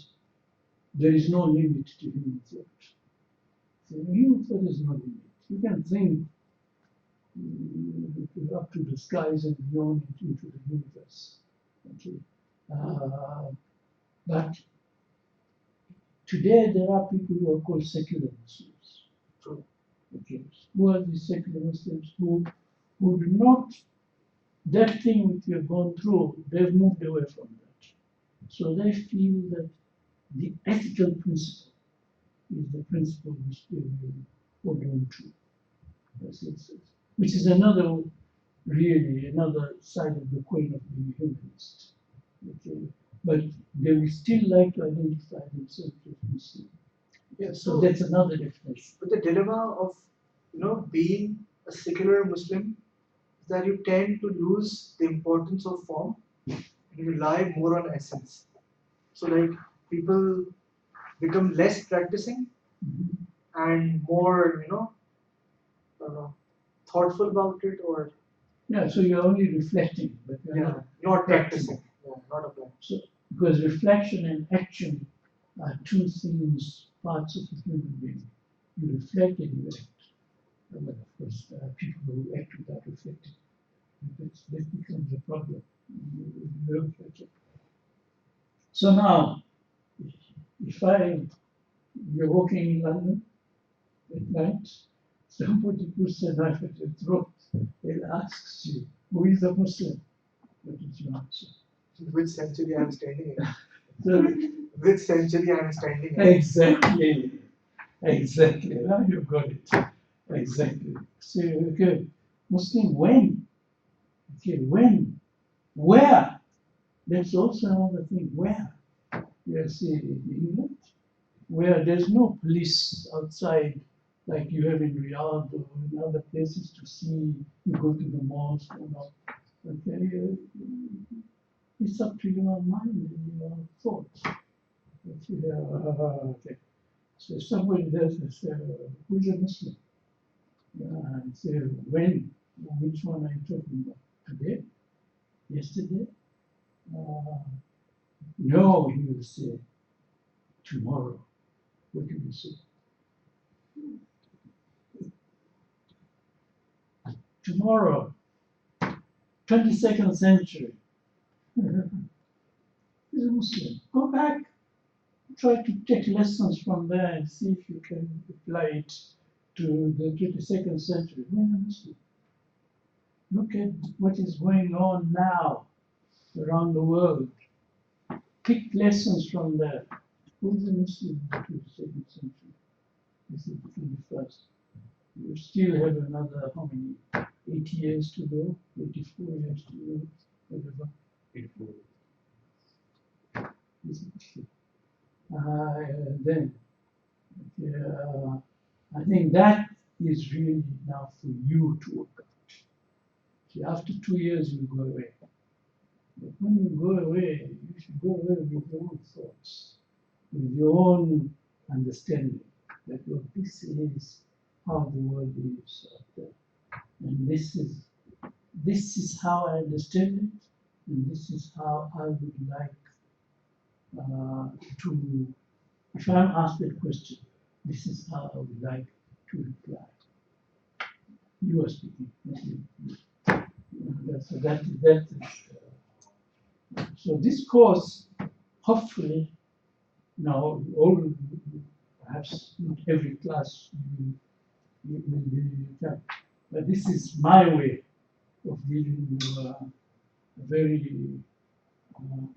"There is no limit to human thought." So human thought is no limit. You can think up to the skies and beyond into the universe. Okay. But today there are people who are called secular Muslims. True. Okay. Who are these secular Muslims who do not, that thing which we have gone through, they've moved away from that. So they feel that the ethical principle is the principle which they will hold on to. Which is another side of the coin of being a humanist. Okay. But they will still like to identify themselves as Muslim. Yeah, So that's another definition. But the dilemma of being a secular Muslim is that you tend to lose the importance of form and you rely more on essence. So like people become less practicing and more, I don't know, thoughtful about it or Yeah, so you're only reflecting, but you're not practicing. Yeah, not applying. So, because reflection and action are two things, parts of a human being. You reflect and you act. But of course, there are people who act without reflecting. That becomes a problem. So now, if you're walking in London at night, somebody puts a knife at your throat and asks you, who is a Muslim? What is your answer? Which century I'm standing in? So, Which century I'm standing in? Exactly. Now you got it. Exactly. So, okay, Muslim when? Okay, when? Where? That's also another thing. Where? Yes, in England, where there's no police outside like you have in Riyadh or in other places to see you go to the mosque or not. Okay, it's up to your mind and your thoughts. Okay. So somebody does this, who's a Muslim? And say, when? Which one are you talking about? Today? Yesterday? No, he will say, tomorrow. What do you say? Tomorrow, 22nd century. He's a Muslim. Go back. try to take lessons from there and see if you can apply it to the 22nd century. Well, honestly, look at what is going on now around the world. Pick lessons from there. Who's the Muslim in the 22nd century? This is the 21st. You still have another, how many? 80 years to go, 84 years to go, whatever. 84. Then, I think that is really now for you to work out. See, after 2 years, you go away. But when you go away, you should go away with your own thoughts, with your own understanding that, look, this is how the world is out there. And this is how I understand it, and this is how I would like to, if I'm asked that question, this is how I would like to reply. You are speaking, not me. That is, so this course, hopefully, now all, perhaps not every class will be, but this is my way of giving you a very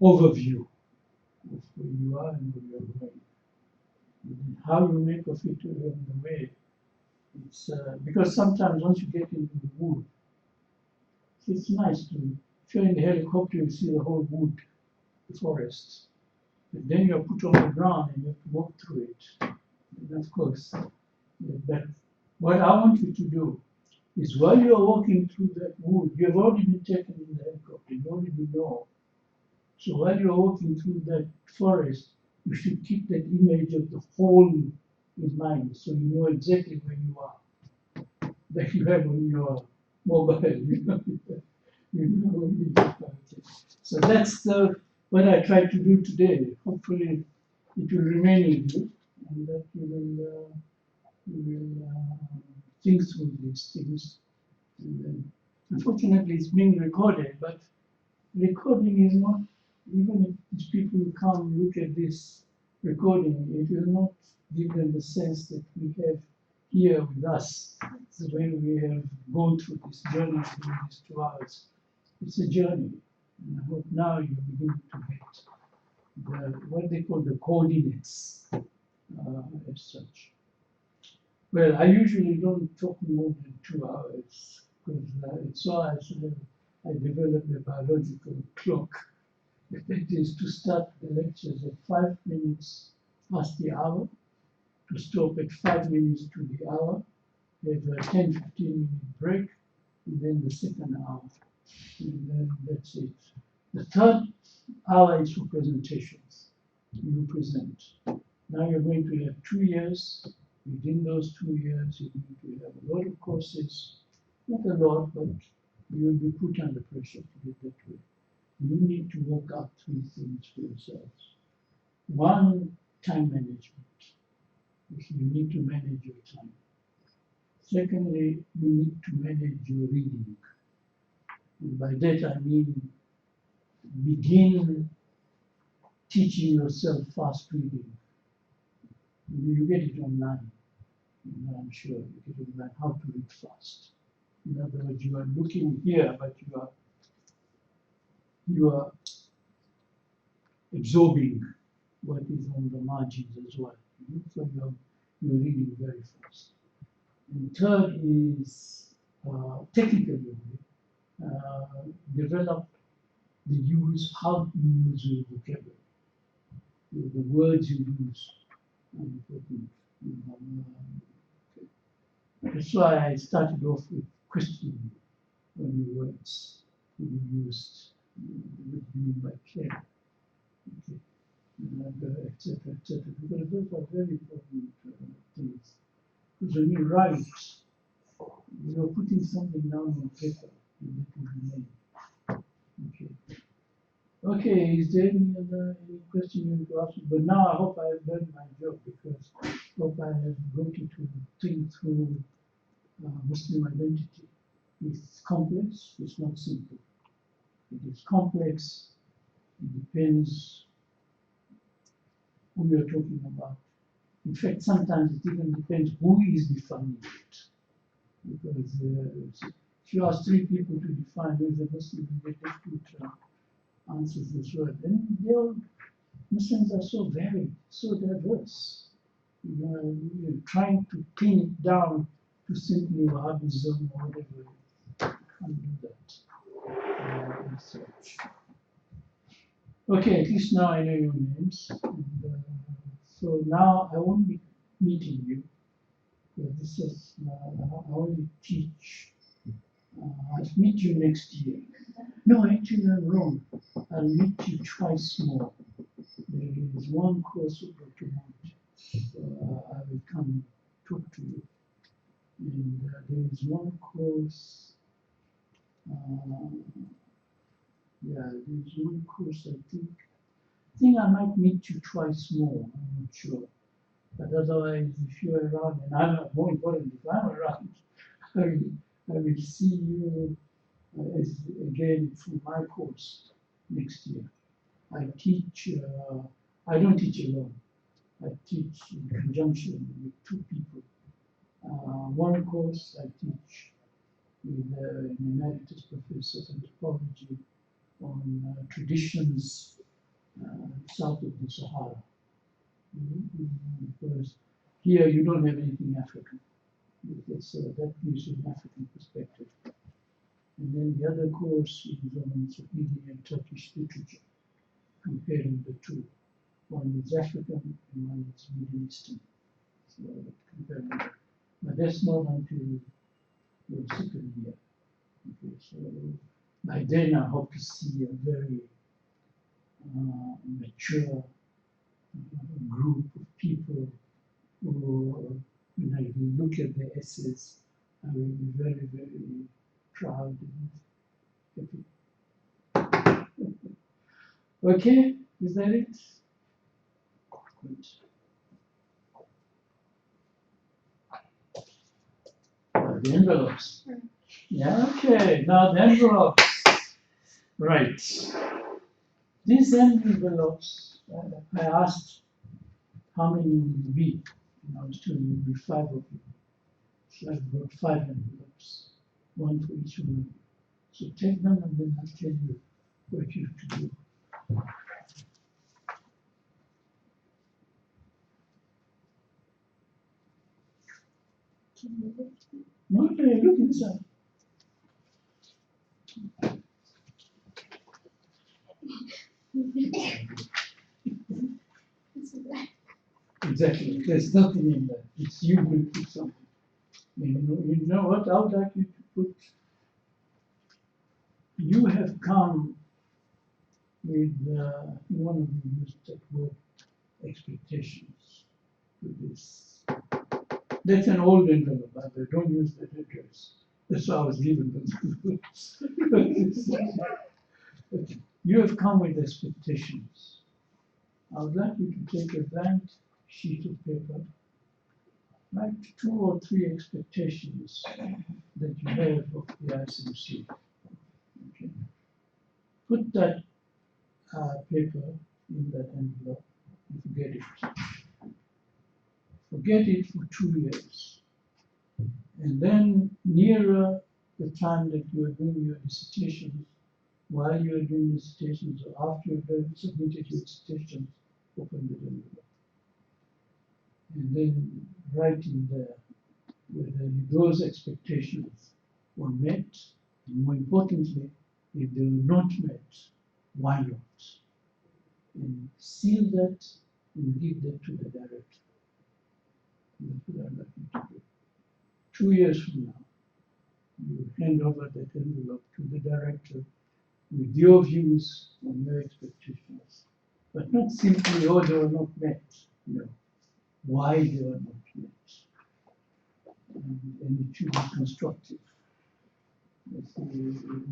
overview of where you are and where you're going. And how you make of it along the way. It's because sometimes once you get into the wood, it's nice to, if you're in the helicopter, you see the whole wood, the forest. But then you're put on the ground and you have to walk through it. And of course, but what I want you to do is while you're walking through that wood, you've already been taken in the helicopter, you already know. So while you're walking through that forest, you should keep that image of the whole in mind, so you know exactly where you are. That you have on your mobile, you know where you are. So that's what I tried to do today. Hopefully, it will remain in you, and that you will think through these things. And then, unfortunately, it's being recorded, but recording is not, even if these people who come look at this recording, it will not give them the sense that we have here with us, the way we have gone through this journey through these 2 hours. It's a journey, and I hope now you begin to get what they call the coordinates as such. Well, I usually don't talk more than 2 hours because it's so I developed a biological clock. That is to start the lectures at 5 minutes past the hour, to stop at 5 minutes to the hour, have a 10-15 minute break, and then the second hour. And then that's it. The third hour is for presentations. You present. Now you're going to have 2 years. Within those 2 years, you're going to have a lot of courses. Not a lot, but you will be put under pressure to do it that way. You need to work out 3 things for yourselves. One, time management. You need to manage your time. Secondly, you need to manage your reading. And by that I mean begin teaching yourself fast reading. You get it online. I'm sure you get it online how to read fast. In other words, you are looking here, but you are absorbing what is on the margins as well. So you're reading very fast. And third is technically develop the use, how you use your vocabulary. The words you use are important. That's why I started off with questioning you on your words you used. What do you mean by care? Okay. Etc., etc. Because those are very important things. Because when you write, you're putting something down on paper, and that will remain. Okay. Okay, is there any question you want to ask me? But now I hope I have done my job, because I hope I have got you to think through Muslim identity. It's complex, it's not simple. It is complex, it depends who you're talking about. In fact, sometimes it even depends who is defining it. Because if you ask three people to define who is a Muslim, you get different answers as well. And Muslims are so varied, so diverse. You're trying to pin it down to simply Wahhabism or whatever. You can't do that. As such. Okay, at least now I know your names. And, so now I won't be meeting you. This is, I only teach. I'll meet you next year. No, actually I'm wrong. I'll meet you twice more. There is one course of document. I will come and talk to you. And there is one course, there is one course I think I might meet you twice more, I'm not sure. But otherwise, if you're around, and I'm more important, if I'm around, I will see you again for my course next year. I teach, I don't teach alone. I teach in conjunction with two people. One course I teach with an emeritus professor of anthropology on traditions south of the Sahara. Because here you don't have anything African. That gives you an African perspective. And then the other course is on Swahili and Turkish literature, comparing the two. One is African and one is Middle Eastern. So comparing them. But that's not until your second year. Okay, so by then I hope to see a very mature group of people who, when I look at the essays, I will be very, very proud and happy. Okay, is that it? Good. The envelopes. Yeah, okay, now the envelopes. Right. These envelopes, I asked how many will be, and I was told it will be 5 of you. So I wrote 5 envelopes, one for each one of you. So take them and then I'll tell you what you have to do. Okay, look inside. Exactly, there's nothing in there. It's you will put something. You know what I would like you to put? You have come with, one of you used that word, expectations to this. That's an old envelope, by the way, don't use that address. That's why I was given those. You have come with expectations. I would like you to take a blank sheet of paper, write 2 or 3 expectations that you have of the ICMC. Okay. Put that paper in that envelope and forget it. Forget it for 2 years. And then nearer the time that you are doing your dissertations, while you are doing dissertations or after you have submitted your dissertations, open the envelope. And then write in there whether those expectations were met, and more importantly, if they were not met, why not? And seal that and give that to the director. That's what I'd like you to do. 2 years from now, you hand over that envelope to the director with your views on your expectations. But not simply, oh, they were not met. No. Why they were not met. And it should be constructive.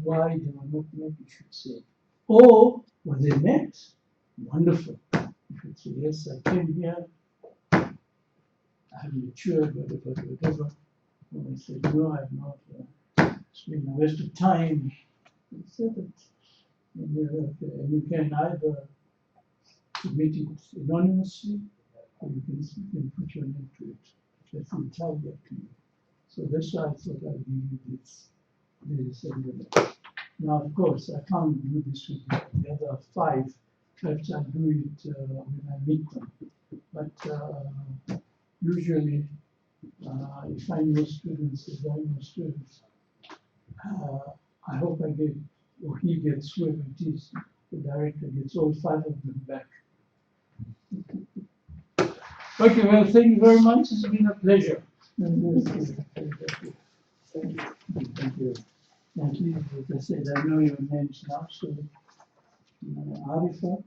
Why they were not met, you should say. Or, were they met? Wonderful. You should say, yes, I came here, I have matured, whatever. And I said, no, I have not. It's been a waste of time. You said it. And you can either submit it anonymously, or you can put your name to it. That's entirely up to you. So that's why I thought I'd give you this envelope. Now, of course, I can't do this with the other 5. Perhaps I'll do it when I meet them. But usually, if I know students, as I know students, I hope I get, or he gets, whoever it is, the director gets all 5 of them back. Okay, well, thank you very much. It's been a pleasure. Thank you. Thank you. And please, as I said, I know your names now, so Arifa,